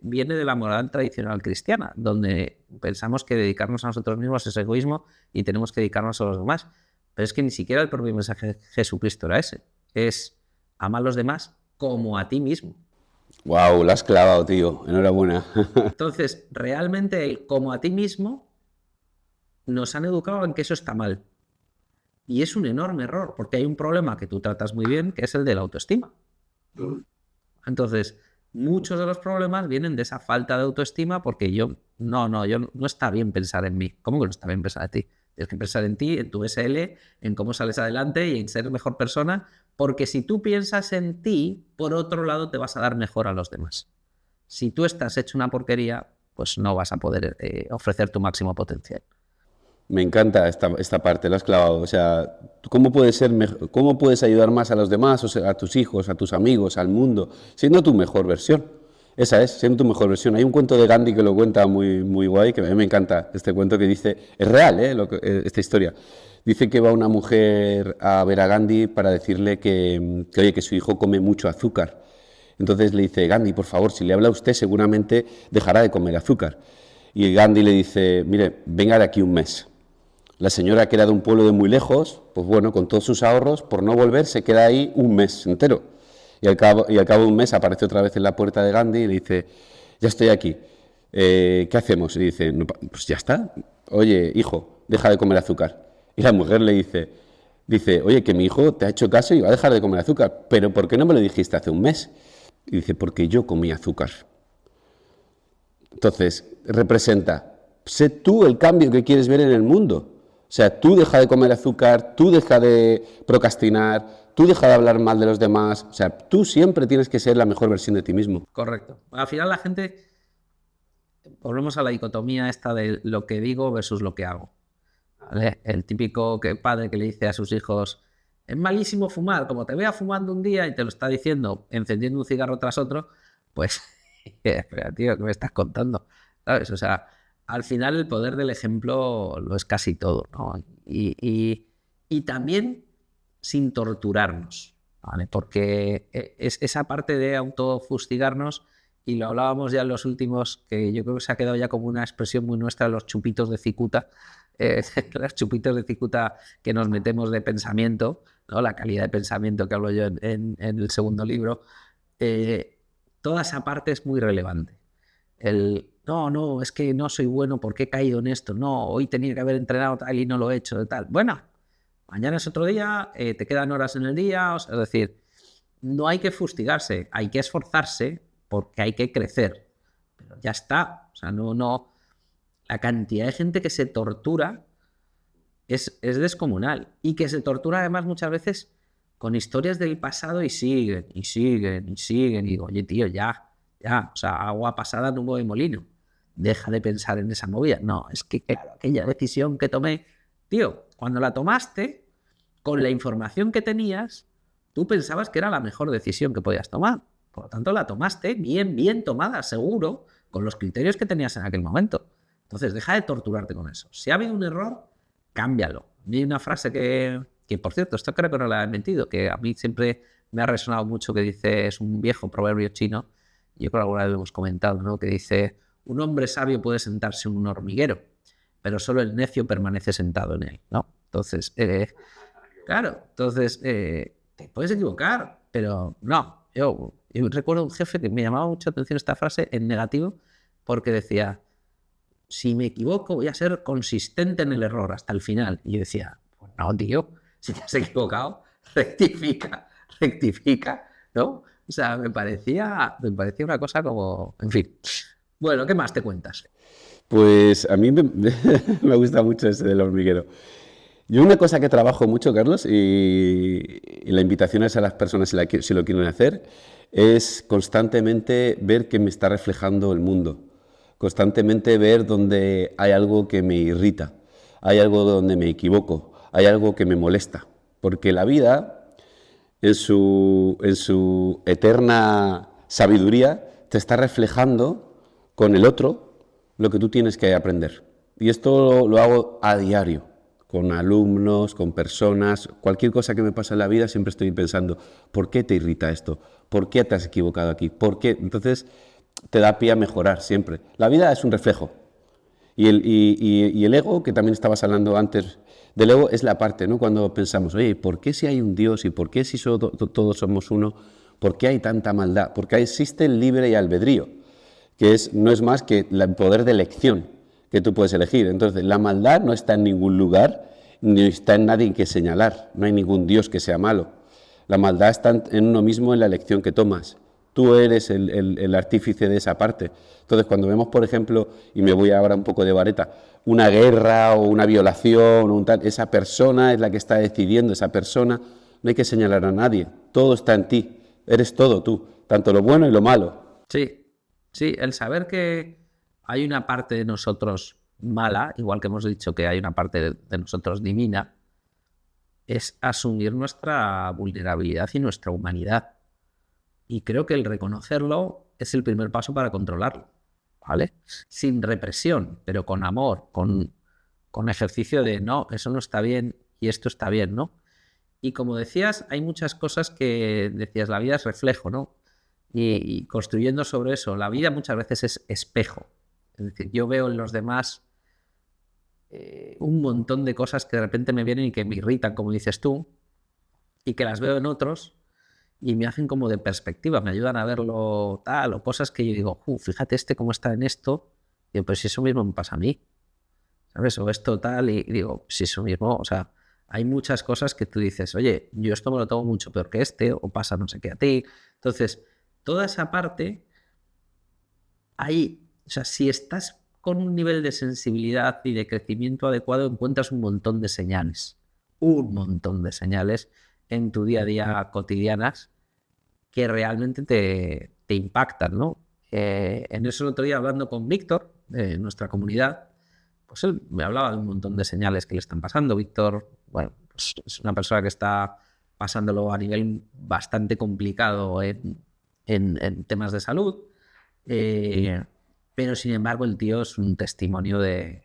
viene de la moral tradicional cristiana, donde pensamos que dedicarnos a nosotros mismos es egoísmo y tenemos que dedicarnos a los demás. Pero es que ni siquiera el propio mensaje de Jesucristo era ese. Es amar a los demás como a ti mismo. Wow, la has clavado, tío. Enhorabuena. Entonces, realmente el como a ti mismo nos han educado en que eso está mal. Y es un enorme error, porque hay un problema que tú tratas muy bien, que es el de la autoestima. Entonces, muchos de los problemas vienen de esa falta de autoestima porque no está bien pensar en mí. ¿Cómo que no está bien pensar en ti? Tienes que pensar en ti, en tu SL, en cómo sales adelante y en ser mejor persona, porque si tú piensas en ti, por otro lado te vas a dar mejor a los demás. Si tú estás hecho una porquería, pues no vas a poder ofrecer tu máximo potencial. Me encanta esta parte, la has clavado. O sea, ¿cómo puedes ayudar más a los demás, o sea, a tus hijos, a tus amigos, al mundo, siendo tu mejor versión? Esa es, siendo tu mejor versión. Hay un cuento de Gandhi que lo cuenta muy, muy guay, que a mí me encanta este cuento que dice, es real, esta historia. Dice que va una mujer a ver a Gandhi para decirle oye, que su hijo come mucho azúcar. Entonces le dice, Gandhi, por favor, si le habla a usted seguramente dejará de comer azúcar. Y Gandhi le dice, mire, venga de aquí un mes. La señora, que era de un pueblo de muy lejos, pues bueno, con todos sus ahorros, por no volver, se queda ahí un mes entero. Y al cabo de un mes aparece otra vez en la puerta de Gandhi y le dice, ya estoy aquí, ¿qué hacemos? Y dice, no, pues ya está, oye, hijo, deja de comer azúcar. Y la mujer le dice, oye, que mi hijo te ha hecho caso y va a dejar de comer azúcar, pero ¿por qué no me lo dijiste hace un mes? Y dice, porque yo comí azúcar. Entonces, representa, sé tú el cambio que quieres ver en el mundo. O sea, tú deja de comer azúcar, tú deja de procrastinar, tú deja de hablar mal de los demás. O sea, tú siempre tienes que ser la mejor versión de ti mismo. Correcto. Al final la gente, volvemos a la dicotomía esta de lo que digo versus lo que hago. ¿Vale? El típico padre que le dice a sus hijos, es malísimo fumar, como te vea fumando un día y te lo está diciendo encendiendo un cigarro tras otro, pues, espera, tío, ¿qué me estás contando? ¿Sabes? O sea, al final el poder del ejemplo lo es casi todo, ¿no? Y también sin torturarnos, ¿vale? Porque es esa parte de autofustigarnos, y lo hablábamos ya en los últimos, que yo creo que se ha quedado ya como una expresión muy nuestra, los chupitos de cicuta, los chupitos de cicuta que nos metemos de pensamiento, ¿no? La calidad de pensamiento que hablo yo en el segundo libro, toda esa parte es muy relevante. No, es que no soy bueno porque he caído en esto, no, hoy tenía que haber entrenado tal y no lo he hecho, tal. Bueno, mañana es otro día, te quedan horas en el día, es decir, no hay que fustigarse, hay que esforzarse porque hay que crecer, pero ya está, o sea, no, la cantidad de gente que se tortura es descomunal, y que se tortura además muchas veces con historias del pasado y siguen, y digo, oye tío, ya, o sea, agua pasada no mueve molino, deja de pensar en esa movida. No, es que claro, aquella decisión que tomé, tío, cuando la tomaste, con la información que tenías, tú pensabas que era la mejor decisión que podías tomar. Por lo tanto, la tomaste bien tomada, seguro, con los criterios que tenías en aquel momento. Entonces, deja de torturarte con eso. Si ha habido un error, cámbialo. Hay una frase que por cierto, esto creo que no la he mentido, que a mí siempre me ha resonado mucho, que dice, es un viejo proverbio chino, yo creo que alguna vez lo hemos comentado, ¿no? Que dice, un hombre sabio puede sentarse en un hormiguero, pero solo el necio permanece sentado en él, ¿no? Entonces, claro, te puedes equivocar, pero no. Yo recuerdo un jefe que me llamaba mucho la atención esta frase en negativo, porque decía, si me equivoco voy a ser consistente en el error hasta el final. Y yo decía, pues no, tío, si te has equivocado, rectifica, ¿no? O sea, me parecía una cosa como, en fin. Bueno, ¿qué más te cuentas? Pues a mí me gusta mucho ese del hormiguero. Yo una cosa que trabajo mucho, Carlos, y la invitación es a las personas si lo quieren hacer, es constantemente ver que me está reflejando el mundo. Constantemente ver donde hay algo que me irrita, hay algo donde me equivoco, hay algo que me molesta. Porque la vida, en su eterna sabiduría, te está reflejando con el otro lo que tú tienes que aprender. Y esto lo hago a diario, con alumnos, con personas, cualquier cosa que me pasa en la vida, siempre estoy pensando, ¿por qué te irrita esto? ¿Por qué te has equivocado aquí? ¿Por qué? Entonces, te da pie a mejorar siempre. La vida es un reflejo. Y el ego, que también estabas hablando antes del ego, es la parte, ¿no? Cuando pensamos, oye, ¿por qué si hay un Dios y por qué si todos somos uno, por qué hay tanta maldad? Porque existe el libre albedrío, que no es más que el poder de elección que tú puedes elegir. Entonces, la maldad no está en ningún lugar, ni está en nadie que señalar. No hay ningún Dios que sea malo. La maldad está en uno mismo, en la elección que tomas. Tú eres el artífice de esa parte. Entonces, cuando vemos, por ejemplo, y me voy ahora un poco de vareta, una guerra o una violación, esa persona es la que está decidiendo, esa persona, no hay que señalar a nadie. Todo está en ti, eres todo tú, tanto lo bueno y lo malo. Sí, el saber que hay una parte de nosotros mala, igual que hemos dicho que hay una parte de nosotros divina, es asumir nuestra vulnerabilidad y nuestra humanidad. Y creo que el reconocerlo es el primer paso para controlarlo, ¿vale? Sin represión, pero con amor, con ejercicio de no, eso no está bien y esto está bien, ¿no? Y como decías, hay muchas cosas que decías, la vida es reflejo, ¿no? Y construyendo sobre eso, la vida muchas veces es espejo. Es decir, yo veo en los demás un montón de cosas que de repente me vienen y que me irritan, como dices tú, y que las veo en otros y me hacen como de perspectiva, me ayudan a verlo tal, o cosas que yo digo, fíjate este cómo está en esto, y digo, pues si eso mismo me pasa a mí, ¿sabes? O esto tal, y digo, si eso mismo, o sea, hay muchas cosas que tú dices, oye, yo esto me lo tomo mucho peor que este, o pasa no sé qué a ti. Entonces, toda esa parte, ahí, o sea, si estás con un nivel de sensibilidad y de crecimiento adecuado, encuentras un montón de señales en tu día a día cotidianas que realmente te impactan, ¿no? En eso el otro día hablando con Víctor, de nuestra comunidad, pues él me hablaba de un montón de señales que le están pasando. Víctor, bueno, pues es una persona que está pasándolo a nivel bastante complicado en temas de salud, pero sin embargo el tío es un testimonio de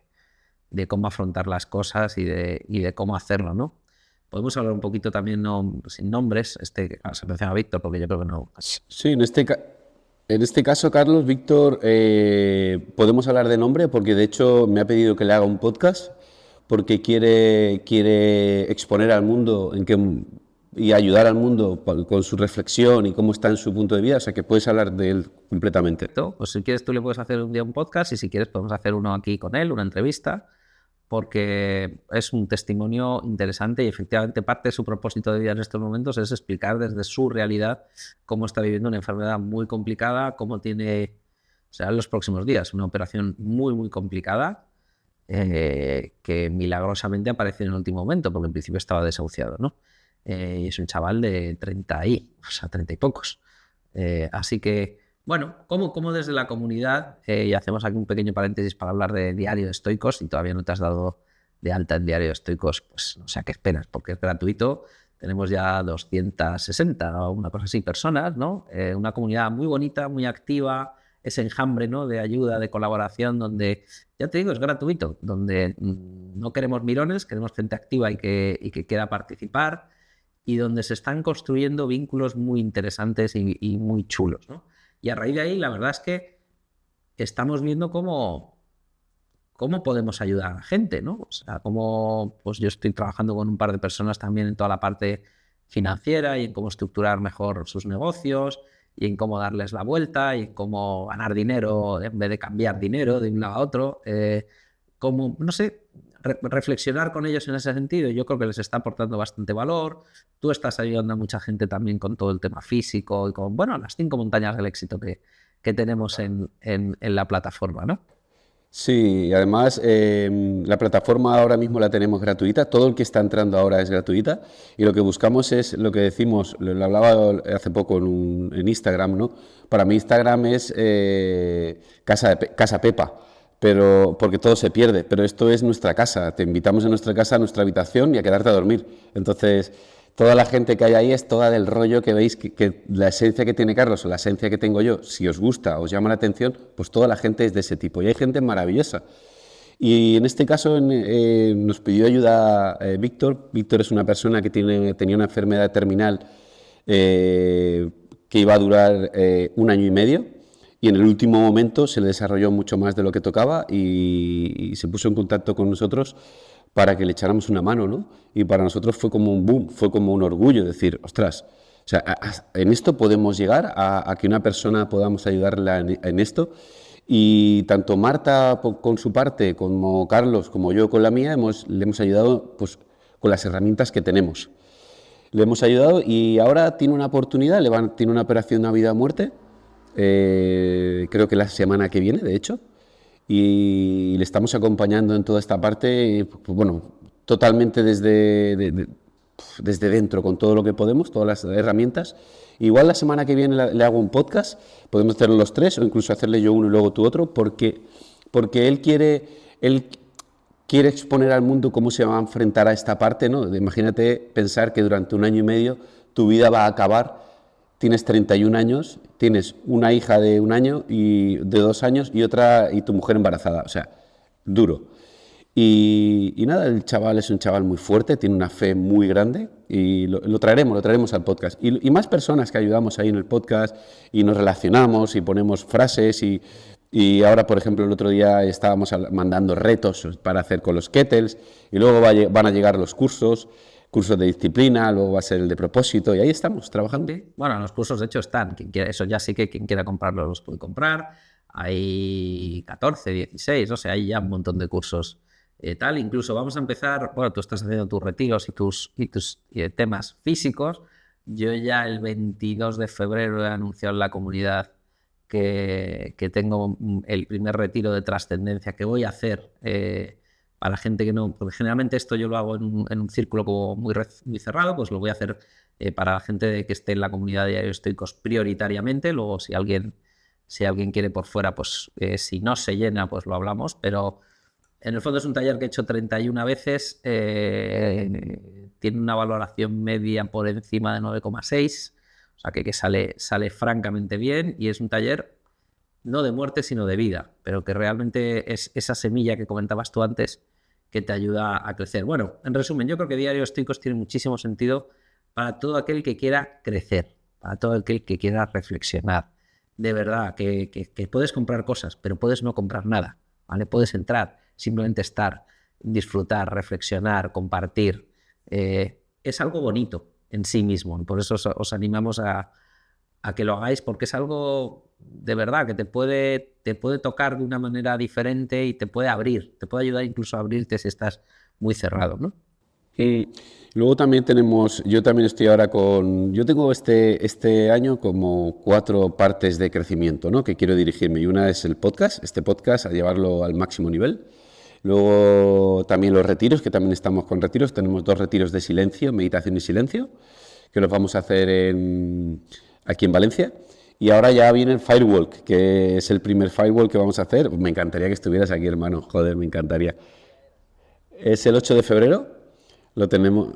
cómo afrontar las cosas y de cómo hacerlo, ¿no? Podemos hablar un poquito también, no, sin nombres, se menciona a Víctor porque yo creo que no. Sí, en este caso, Carlos, Víctor, podemos hablar de nombre porque de hecho me ha pedido que le haga un podcast porque quiere exponer al mundo y ayudar al mundo con su reflexión y cómo está en su punto de vida, o sea que puedes hablar de él completamente. Pues si quieres tú le puedes hacer un día un podcast y si quieres podemos hacer uno aquí con él, una entrevista, porque es un testimonio interesante y efectivamente parte de su propósito de vida en estos momentos es explicar desde su realidad cómo está viviendo una enfermedad muy complicada, cómo tiene, serán los próximos días, una operación muy, muy complicada que milagrosamente apareció en el último momento, porque en principio estaba desahuciado, ¿no? Y es un chaval de 30 y pocos. Así que, bueno, como desde la comunidad, y hacemos aquí un pequeño paréntesis para hablar de Diario de Estoicos, y todavía no te has dado de alta en Diario de Estoicos, pues no sé a qué esperas, porque es gratuito. Tenemos ya 260 o una cosa así personas, ¿no? Una comunidad muy bonita, muy activa, ese enjambre, ¿no?, de ayuda, de colaboración, donde, ya te digo, es gratuito, donde no queremos mirones, queremos gente activa y que quiera participar, y donde se están construyendo vínculos muy interesantes y muy chulos, ¿no? Y a raíz de ahí, la verdad es que estamos viendo cómo podemos ayudar a la gente, ¿no? O sea, pues yo estoy trabajando con un par de personas también en toda la parte financiera y en cómo estructurar mejor sus negocios y en cómo darles la vuelta y en cómo ganar dinero en vez de cambiar dinero de un lado a otro. Cómo, no sé, reflexionar con ellos en ese sentido. Yo creo que les está aportando bastante valor. Tú estás ayudando a mucha gente también con todo el tema físico y con, bueno, las 5 montañas del éxito que tenemos en la plataforma, ¿no? Sí, además la plataforma ahora mismo la tenemos gratuita, todo el que está entrando ahora es gratuita y lo que buscamos es lo que decimos, lo hablaba hace poco en Instagram, ¿no? Para mí Instagram es Casa Pepa, pero porque todo se pierde, pero esto es nuestra casa, te invitamos a nuestra casa, a nuestra habitación y a quedarte a dormir. Entonces, toda la gente que hay ahí es toda del rollo que veis, que la esencia que tiene Carlos o la esencia que tengo yo, si os gusta, os llama la atención, pues toda la gente es de ese tipo y hay gente maravillosa. Y en este caso nos pidió ayuda Víctor. Víctor es una persona que tenía una enfermedad terminal que iba a durar 1 año y medio. Y en el último momento se le desarrolló mucho más de lo que tocaba y se puso en contacto con nosotros para que le echáramos una mano, ¿no? Y para nosotros fue como un boom, fue como un orgullo decir, ostras, o sea, en esto podemos llegar a que una persona podamos ayudarla en esto. Y tanto Marta con su parte, como Carlos, como yo con la mía, le hemos ayudado pues, con las herramientas que tenemos. Le hemos ayudado y ahora tiene una oportunidad, tiene una operación a vida o muerte, creo que la semana que viene, de hecho, y le estamos acompañando en toda esta parte, pues, bueno, totalmente desde dentro, con todo lo que podemos, todas las herramientas. Igual la semana que viene le hago un podcast, podemos hacerlo los tres, o incluso hacerle yo uno y luego tú otro, porque él quiere exponer al mundo cómo se va a enfrentar a esta parte, ¿no? Imagínate pensar que durante 1 año y medio tu vida va a acabar tienes 31 años, tienes una hija de 1 año y de 2 años y tu mujer embarazada. O sea, duro. Y nada, el chaval es un chaval muy fuerte, tiene una fe muy grande y lo traeremos al podcast. Y más personas que ayudamos ahí en el podcast y nos relacionamos y ponemos frases y ahora, por ejemplo, el otro día estábamos mandando retos para hacer con los kettles y luego van a llegar los cursos de disciplina, luego va a ser el de propósito y ahí estamos trabajando. Sí. Bueno, los cursos de hecho están, eso ya sí que quien quiera comprarlos los puede comprar. Hay 14, 16, no sé, hay ya un montón de cursos. Tal, incluso vamos a empezar, bueno, tú estás haciendo tus retiros y tus temas físicos. Yo ya el 22 de febrero he anunciado en la comunidad que tengo el primer retiro de trascendencia que voy a hacer para gente que no, porque generalmente esto yo lo hago en un círculo como muy cerrado, pues lo voy a hacer para la gente que esté en la comunidad de Diarios Estoicos prioritariamente. Luego si alguien quiere por fuera, pues si no se llena, pues lo hablamos, pero en el fondo es un taller que he hecho 31 veces, tiene una valoración media por encima de 9,6, o sea que sale francamente bien y es un taller no de muerte sino de vida, pero que realmente es esa semilla que comentabas tú antes que te ayuda a crecer. Bueno, en resumen, yo creo que Diarios Estoicos tiene muchísimo sentido para todo aquel que quiera crecer, para todo aquel que quiera reflexionar. De verdad, que puedes comprar cosas, pero puedes no comprar nada, ¿vale? Puedes entrar, simplemente estar, disfrutar, reflexionar, compartir. Es algo bonito en sí mismo. Por eso os animamos a que lo hagáis, porque es algo de verdad que te puede tocar de una manera diferente y te puede abrir, te puede ayudar incluso a abrirte si estás muy cerrado, ¿no? Y luego también yo también estoy ahora yo tengo este año como 4 partes de crecimiento, ¿no? Que quiero dirigirme, y una es este podcast, a llevarlo al máximo nivel. Luego también los retiros, que también estamos con retiros, tenemos 2 retiros de silencio, meditación y silencio, que los vamos a hacer aquí en Valencia. Y ahora ya viene el Firewalk, que es el primer Firewalk que vamos a hacer. Me encantaría que estuvieras aquí, hermano, joder, me encantaría. Es el 8 de febrero. Lo tenemos.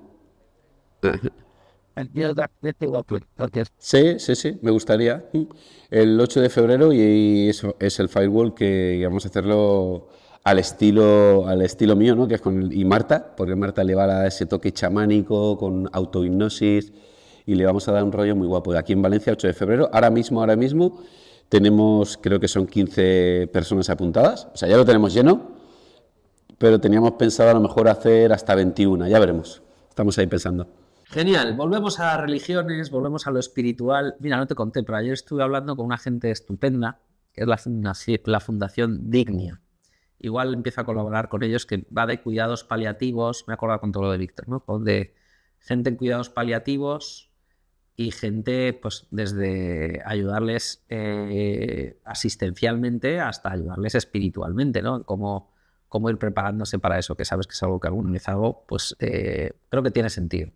Sí, me gustaría. El 8 de febrero y eso es el Firewall que vamos a hacerlo al estilo mío, ¿no? Que es y Marta, porque Marta le va a dar ese toque chamánico con autohipnosis y le vamos a dar un rollo muy guapo. Aquí en Valencia, 8 de febrero, ahora mismo tenemos, creo que son 15 personas apuntadas, o sea, ya lo tenemos lleno, pero teníamos pensado a lo mejor hacer hasta 21, ya veremos. Estamos ahí pensando. Genial, volvemos a religiones, volvemos a lo espiritual. Mira, no te conté, pero ayer estuve hablando con una gente estupenda, que es la Fundación Dignia. Igual empiezo a colaborar con ellos, que va de cuidados paliativos, me he acordado con todo lo de Víctor, ¿no? De gente en cuidados paliativos y gente, pues, desde ayudarles asistencialmente hasta ayudarles espiritualmente, ¿no? Cómo ir preparándose para eso, que sabes que es algo que alguna vez hago, pues creo que tiene sentido.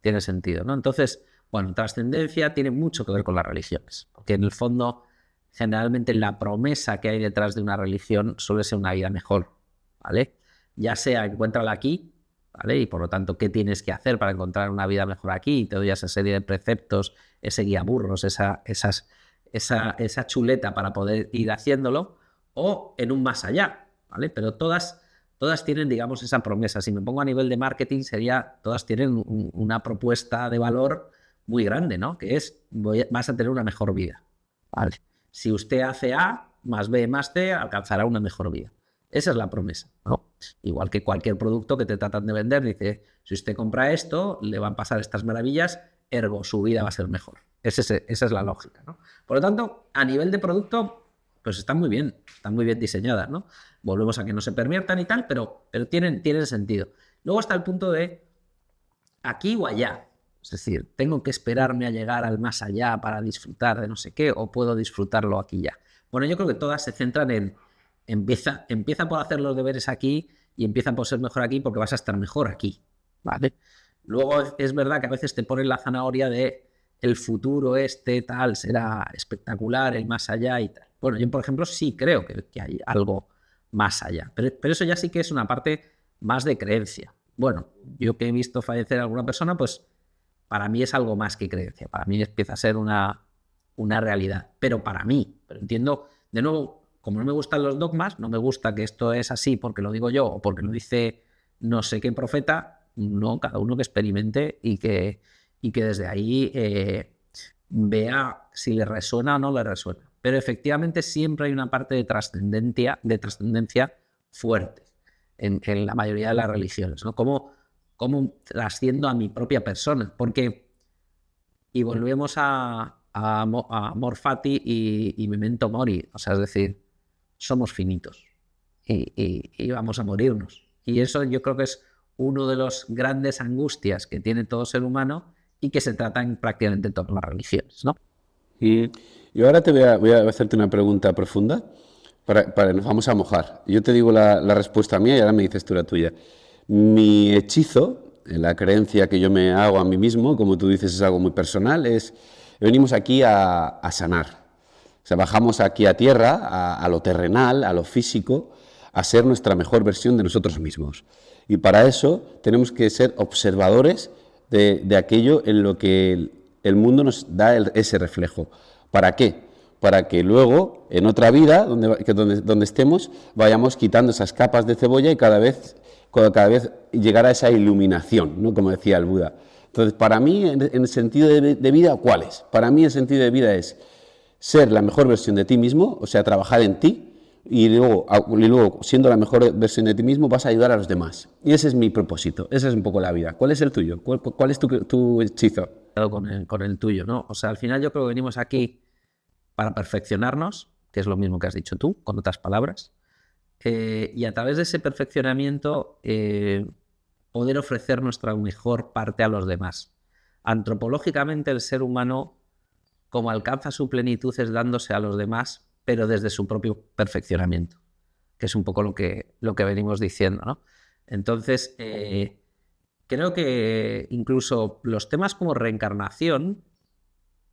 Tiene sentido, ¿no? Entonces, bueno, trascendencia tiene mucho que ver con las religiones, porque en el fondo, generalmente la promesa que hay detrás de una religión suele ser una vida mejor, ¿vale? Ya sea encuéntrala aquí, ¿vale? Y por lo tanto, ¿qué tienes que hacer para encontrar una vida mejor aquí? Y te doy esa serie de preceptos, ese guía burros, esa chuleta para poder ir haciéndolo, o en un más allá, ¿vale? Pero todas tienen, digamos, esa promesa. Si me pongo a nivel de marketing, todas tienen una propuesta de valor muy grande, ¿no? Que es, vas a tener una mejor vida. Vale. Si usted hace A más B más C, alcanzará una mejor vida. Esa es la promesa, ¿no? Igual que cualquier producto que te tratan de vender, dice, si usted compra esto, le van a pasar estas maravillas, ergo, su vida va a ser mejor. Esa es la lógica, ¿no? Por lo tanto, a nivel de producto, pues están muy bien diseñadas, ¿no? Volvemos a que no se perviertan y tal, pero tienen sentido. Luego está el punto de aquí o allá. Es decir, tengo que esperarme a llegar al más allá para disfrutar de no sé qué, o puedo disfrutarlo aquí ya. Bueno, yo creo que todas se centran en empieza por hacer los deberes aquí y empieza por ser mejor aquí porque vas a estar mejor aquí, ¿vale? Luego es verdad que a veces te ponen la zanahoria de el futuro tal será espectacular, el más allá y tal. Bueno, yo por ejemplo sí creo que hay algo más allá, pero eso ya sí que es una parte más de creencia. Bueno, yo que he visto fallecer a alguna persona, pues para mí es algo más que creencia. Para mí empieza a ser una realidad. Pero para mí, pero entiendo, de nuevo, como no me gustan los dogmas, no me gusta que esto es así porque lo digo yo o porque lo dice no sé qué profeta, no, cada uno que experimente y que desde ahí vea si le resuena o no le resuena. Pero efectivamente siempre hay una parte de trascendencia fuerte en la mayoría de las religiones, ¿no? Cómo trasciendo a mi propia persona. Porque, y volvemos a Amor Fati y Memento Mori, o sea, es decir, somos finitos y vamos a morirnos. Y eso yo creo que es uno de los grandes angustias que tiene todo ser humano y que se trata en prácticamente todas las religiones, ¿no? Y ahora voy a hacerte una pregunta profunda, nos vamos a mojar. Yo te digo la respuesta mía y ahora me dices tú la tuya. Mi hechizo, la creencia que yo me hago a mí mismo, como tú dices, es algo muy personal, venimos aquí a sanar. O sea, bajamos aquí a tierra, a lo terrenal, a lo físico, a ser nuestra mejor versión de nosotros mismos. Y para eso tenemos que ser observadores de aquello en lo que el mundo nos da ese reflejo. ¿Para qué? Para que luego, en otra vida, donde estemos, vayamos quitando esas capas de cebolla y cada vez llegar a esa iluminación, ¿no? Como decía el Buda. Entonces, para mí, en el sentido de vida, ¿cuál es? Para mí el sentido de vida es ser la mejor versión de ti mismo, o sea, trabajar en ti, y luego, siendo la mejor versión de ti mismo, vas a ayudar a los demás. Y ese es mi propósito, esa es un poco la vida. ¿Cuál es el tuyo? ¿Cuál es tu hechizo? Con el tuyo, ¿no? O sea, al final yo creo que venimos aquí para perfeccionarnos, que es lo mismo que has dicho tú, con otras palabras, y a través de ese perfeccionamiento poder ofrecer nuestra mejor parte a los demás. Antropológicamente, el ser humano, como alcanza su plenitud, es dándose a los demás, pero desde su propio perfeccionamiento, que es un poco lo que venimos diciendo, ¿no? Entonces, creo que incluso los temas como reencarnación,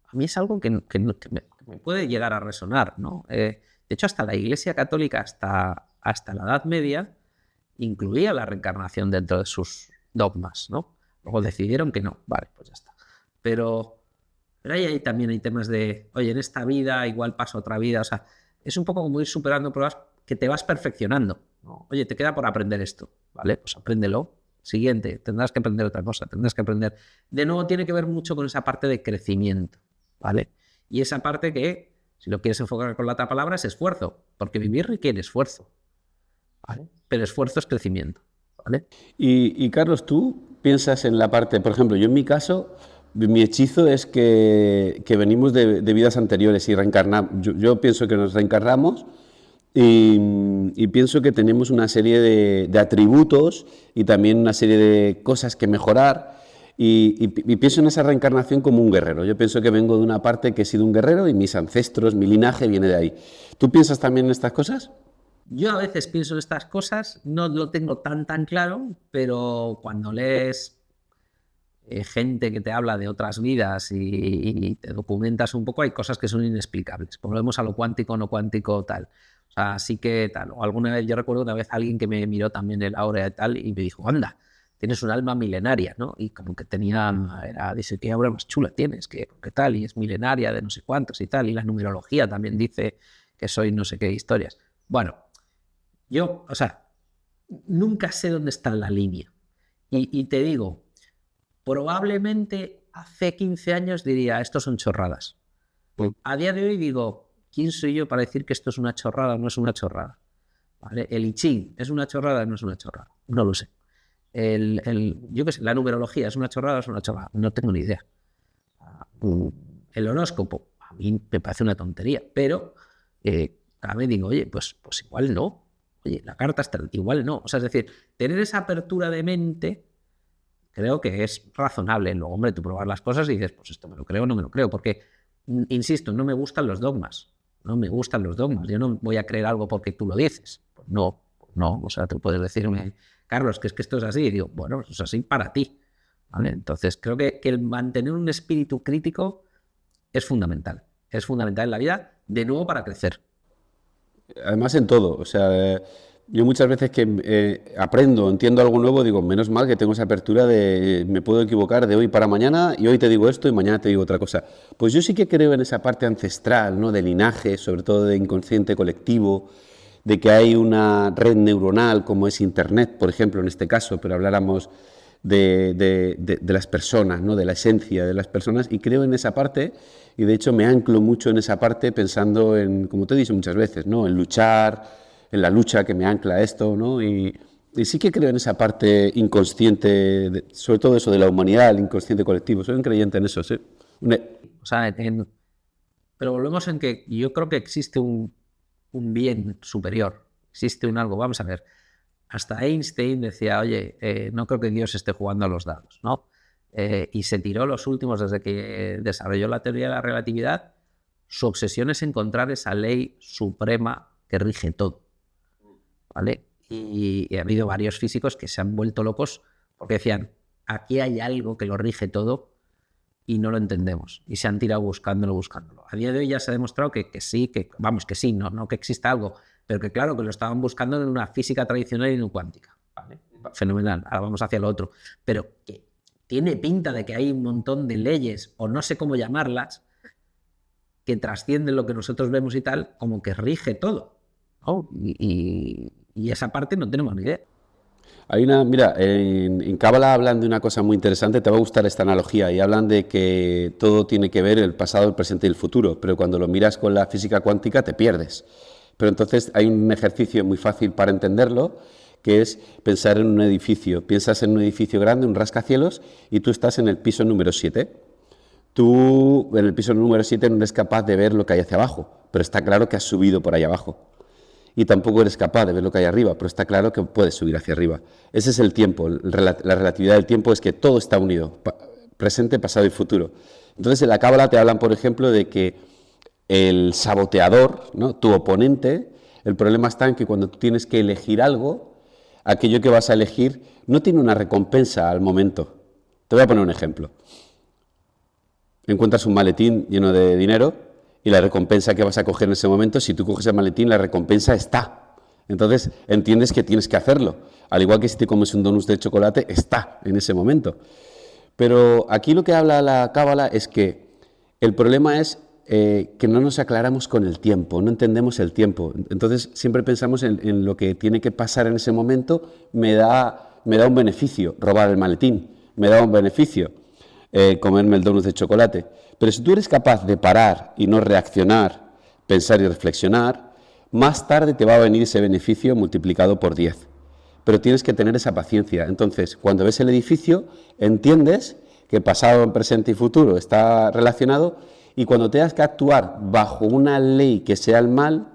a mí es algo que me puede llegar a resonar, ¿no? De hecho, hasta la Iglesia Católica, hasta la Edad Media, incluía la reencarnación dentro de sus dogmas, ¿no? Luego decidieron que no, vale, pues ya está. Pero ahí también hay temas de, oye, en esta vida igual pasa otra vida, o sea, es un poco como ir superando pruebas que te vas perfeccionando, ¿no? Oye, te queda por aprender esto, ¿vale? Pues apréndelo. Siguiente, tendrás que aprender otra cosa, tendrás que aprender. De nuevo, tiene que ver mucho con esa parte de crecimiento, ¿vale? Y esa parte que, si lo quieres enfocar con la otra palabra, es esfuerzo, porque vivir requiere esfuerzo, ¿vale? Pero esfuerzo es crecimiento, ¿vale? Y Carlos, tú piensas en la parte, por ejemplo, yo en mi caso, mi hechizo es que venimos de vidas anteriores y reencarnamos. Yo pienso que nos reencarnamos y pienso que tenemos una serie de atributos y también una serie de cosas que mejorar y pienso en esa reencarnación como un guerrero. Yo pienso que vengo de una parte que he sido un guerrero y mis ancestros, mi linaje viene de ahí. ¿Tú piensas también en estas cosas? Yo a veces pienso en estas cosas, no lo tengo tan claro, pero cuando lees gente que te habla de otras vidas y te documentas un poco, hay cosas que son inexplicables. Volvemos a lo cuántico, no cuántico, tal. O sea, sí que tal. O alguna vez, yo recuerdo una vez alguien que me miró también el aura y tal y me dijo, anda, tienes un alma milenaria, ¿no? Y como que dice, ¿qué aura más chula tienes? ¿Qué tal? Y es milenaria de no sé cuántos y tal. Y la numerología también dice que soy no sé qué historias. Bueno, yo, o sea, nunca sé dónde está la línea. Y te digo, probablemente hace 15 años diría, esto son chorradas. A día de hoy digo, ¿quién soy yo para decir que esto es una chorrada o no es una chorrada? ¿Vale? El I Ching, ¿es una chorrada o no es una chorrada? No lo sé. Yo qué sé, la numerología, ¿es una chorrada o es una chorrada? No tengo ni idea. El horóscopo, a mí me parece una tontería, pero también digo, oye, pues igual no. Oye, la carta está igual no. O sea, es decir, tener esa apertura de mente creo que es razonable. Luego, hombre, tú pruebas las cosas y dices, pues esto me lo creo o no me lo creo, porque, insisto, no me gustan los dogmas. No me gustan los dogmas. Yo no voy a creer algo porque tú lo dices. Pues no. O sea, tú puedes decirme, Carlos, que es que esto es así. Y digo, bueno, pues es así para ti. ¿Vale? Entonces, creo que el mantener un espíritu crítico es fundamental. Es fundamental en la vida, de nuevo, para crecer. Además en todo, o sea, Yo muchas veces que aprendo, entiendo algo nuevo, digo, menos mal que tengo esa apertura de me puedo equivocar de hoy para mañana y hoy te digo esto y mañana te digo otra cosa. Pues yo sí que creo en esa parte ancestral, ¿no? De linaje, sobre todo de inconsciente colectivo, de que hay una red neuronal como es Internet, por ejemplo, en este caso, pero habláramos de las personas, ¿no? De la esencia de las personas, y creo en esa parte, y de hecho me anclo mucho en esa parte pensando en, como te he dicho muchas veces, ¿no? En luchar, en la lucha que me ancla a esto, ¿no? Y sí que creo en esa parte inconsciente, sobre todo eso de la humanidad, el inconsciente colectivo. Soy un creyente en eso, sí. O sea, pero volvemos en que yo creo que existe un bien superior, existe un algo. Vamos a ver, hasta Einstein decía, oye, no creo que Dios esté jugando a los dados, ¿no? Y se tiró los últimos, desde que desarrolló la teoría de la relatividad, su obsesión es encontrar esa ley suprema que rige todo, ¿vale? Y ha habido varios físicos que se han vuelto locos porque decían, aquí hay algo que lo rige todo y no lo entendemos. Y se han tirado buscándolo. A día de hoy ya se ha demostrado que sí, que sí, no que exista algo, pero que claro, que lo estaban buscando en una física tradicional y no cuántica. ¿Vale? Fenomenal, ahora vamos hacia lo otro. Pero que tiene pinta de que hay un montón de leyes, o no sé cómo llamarlas, que trascienden lo que nosotros vemos y tal, como que rige todo, ¿no? Y esa parte no tenemos ni idea. Hay una, mira, en Cábala hablan de una cosa muy interesante, te va a gustar esta analogía, y hablan de que todo tiene que ver el pasado, el presente y el futuro, pero cuando lo miras con la física cuántica te pierdes. Pero entonces hay un ejercicio muy fácil para entenderlo, que es pensar en un edificio. Piensas en un edificio grande, un rascacielos, y tú estás en el piso número 7. Tú en el piso número 7 no eres capaz de ver lo que hay hacia abajo, pero está claro que has subido por ahí abajo. Y tampoco eres capaz de ver lo que hay arriba, pero está claro que puedes subir hacia arriba. Ese es el tiempo, la relatividad del tiempo es que todo está unido, presente, pasado y futuro. Entonces en la Cábala te hablan, por ejemplo, de que el saboteador, ¿no? Tu oponente, el problema está en que cuando tú tienes que elegir algo, aquello que vas a elegir no tiene una recompensa al momento. Te voy a poner un ejemplo. Encuentras un maletín lleno de dinero y la recompensa que vas a coger en ese momento, si tú coges el maletín, la recompensa está. Entonces entiendes que tienes que hacerlo. Al igual que si te comes un donut de chocolate, está en ese momento. Pero aquí lo que habla la Cábala es que el problema es que no nos aclaramos con el tiempo, no entendemos el tiempo. Entonces siempre pensamos en lo que tiene que pasar en ese momento, me da un beneficio robar el maletín, me da un beneficio comerme el donut de chocolate. Pero si tú eres capaz de parar y no reaccionar, pensar y reflexionar, más tarde te va a venir ese beneficio multiplicado por 10. Pero tienes que tener esa paciencia. Entonces, cuando ves el edificio, entiendes que pasado, presente y futuro está relacionado, y cuando tengas que actuar bajo una ley que sea el mal,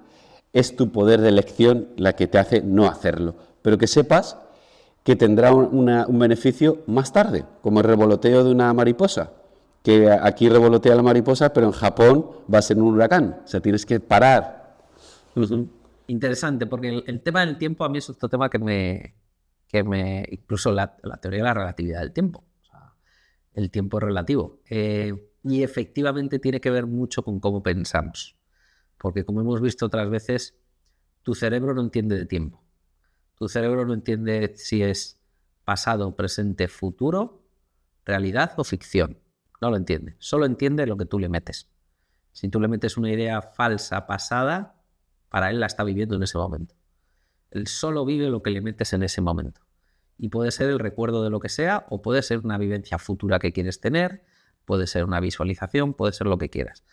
es tu poder de elección la que te hace no hacerlo. Pero que sepas que tendrá un beneficio más tarde, como el revoloteo de una mariposa, que aquí revolotea la mariposa, pero en Japón va a ser un huracán. O sea, tienes que parar. Interesante, porque el tema del tiempo a mí es otro tema que me incluso la teoría de la relatividad del tiempo. O sea, el tiempo es relativo. Y efectivamente tiene que ver mucho con cómo pensamos. Porque como hemos visto otras veces, tu cerebro no entiende de tiempo. Tu cerebro no entiende si es pasado, presente, futuro, realidad o ficción. No lo entiende. Solo entiende lo que tú le metes. Si tú le metes una idea falsa pasada, para él la está viviendo en ese momento. Él solo vive lo que le metes en ese momento. Y puede ser el recuerdo de lo que sea, o puede ser una vivencia futura que quieres tener, puede ser una visualización, puede ser lo que quieras.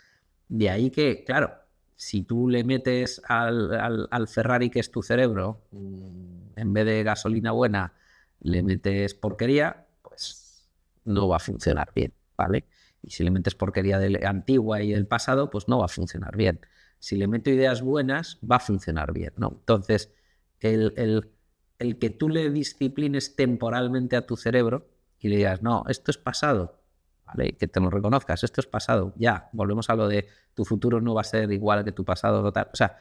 De ahí que, claro, si tú le metes al Ferrari que es tu cerebro, en vez de gasolina buena, le metes porquería, pues no va a funcionar bien, ¿vale? Y si le metes porquería antigua y del pasado, pues no va a funcionar bien. Si le meto ideas buenas, va a funcionar bien, ¿no? Entonces, el que tú le disciplines temporalmente a tu cerebro y le digas, no, esto es pasado, ¿vale? Que te lo reconozcas, esto es pasado, ya, volvemos a lo de tu futuro no va a ser igual que tu pasado, total. O sea,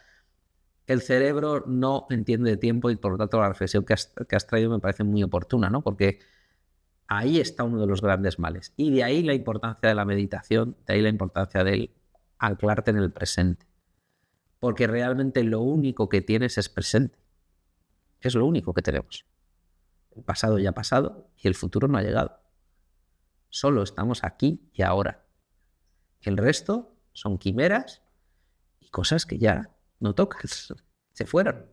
el cerebro no entiende de tiempo y por lo tanto la reflexión que has traído me parece muy oportuna, ¿no? Porque ahí está uno de los grandes males. Y de ahí la importancia de la meditación, de ahí la importancia de anclarte en el presente. Porque realmente lo único que tienes es presente. Es lo único que tenemos. El pasado ya ha pasado y el futuro no ha llegado. Solo estamos aquí y ahora. El resto son quimeras y cosas que ya no tocas. Se fueron.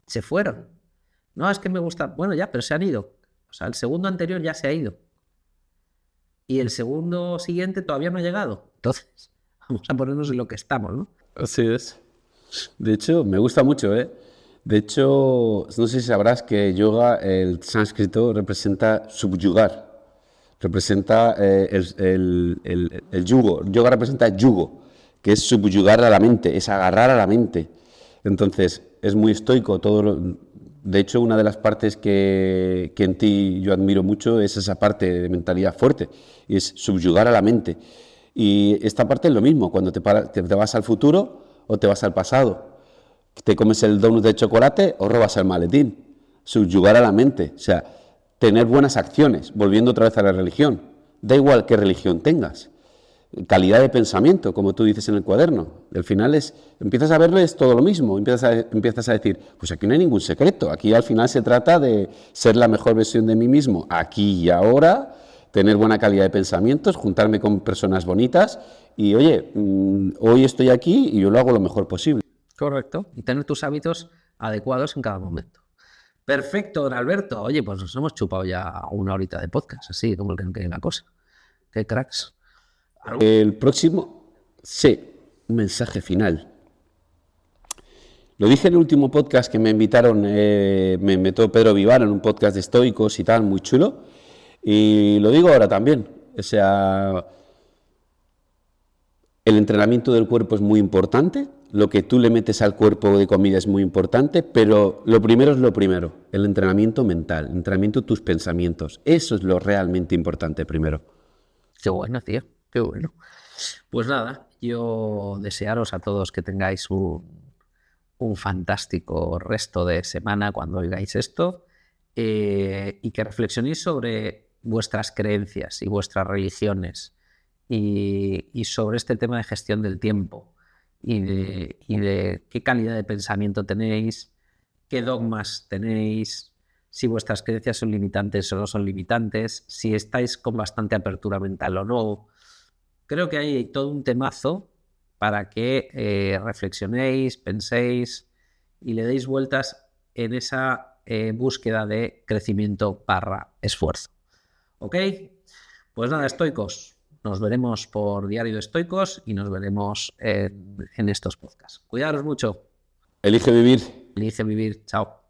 Se fueron. No, es que me gusta. Bueno, ya, pero se han ido. O sea, el segundo anterior ya se ha ido. Y el segundo siguiente todavía no ha llegado. Entonces, vamos a ponernos en lo que estamos, ¿no? Así es. De hecho, me gusta mucho, ¿eh? De hecho, no sé si sabrás que yoga, el sánscrito, representa subyugar. Representa el yugo. Yoga representa yugo, que es subyugar a la mente, es agarrar a la mente. Entonces, es muy estoico. De hecho, una de las partes que en ti yo admiro mucho es esa parte de mentalidad fuerte, y es subyugar a la mente. Y esta parte es lo mismo, cuando te vas al futuro o te vas al pasado. Te comes el donut de chocolate o robas el maletín. Subyugar a la mente, o sea, tener buenas acciones, volviendo otra vez a la religión. Da igual qué religión tengas. Calidad de pensamiento, como tú dices en el cuaderno. Al final empiezas a verlo, es todo lo mismo. Empiezas a decir, pues aquí no hay ningún secreto. Aquí al final se trata de ser la mejor versión de mí mismo, aquí y ahora, tener buena calidad de pensamientos, juntarme con personas bonitas y, oye, hoy estoy aquí y yo lo hago lo mejor posible. Correcto. Y tener tus hábitos adecuados en cada momento. Perfecto, don Alberto. Oye, pues nos hemos chupado ya una horita de podcast, así como que la cosa. Qué cracks. El próximo, sí, un mensaje final. Lo dije en el último podcast que me invitaron, me invitó Pedro Vivar en un podcast de estoicos y tal, muy chulo. Y lo digo ahora también. O sea, el entrenamiento del cuerpo es muy importante, lo que tú le metes al cuerpo de comida es muy importante, pero lo primero es lo primero, el entrenamiento mental, el entrenamiento de tus pensamientos. Eso es lo realmente importante primero. Qué bueno, tío, qué bueno. Pues nada, yo desearos a todos que tengáis un fantástico resto de semana cuando oigáis esto y que reflexionéis sobre vuestras creencias y vuestras religiones y sobre este tema de gestión del tiempo y de qué calidad de pensamiento tenéis, qué dogmas tenéis, si vuestras creencias son limitantes o no son limitantes, si estáis con bastante apertura mental o no. Creo que hay todo un temazo para que reflexionéis, penséis y le deis vueltas en esa búsqueda de crecimiento / esfuerzo. ¿Ok? Pues nada, estoicos. Nos veremos por Diario de Estoicos y nos veremos en estos podcasts. Cuidaros mucho. Elige vivir. Elige vivir. Chao.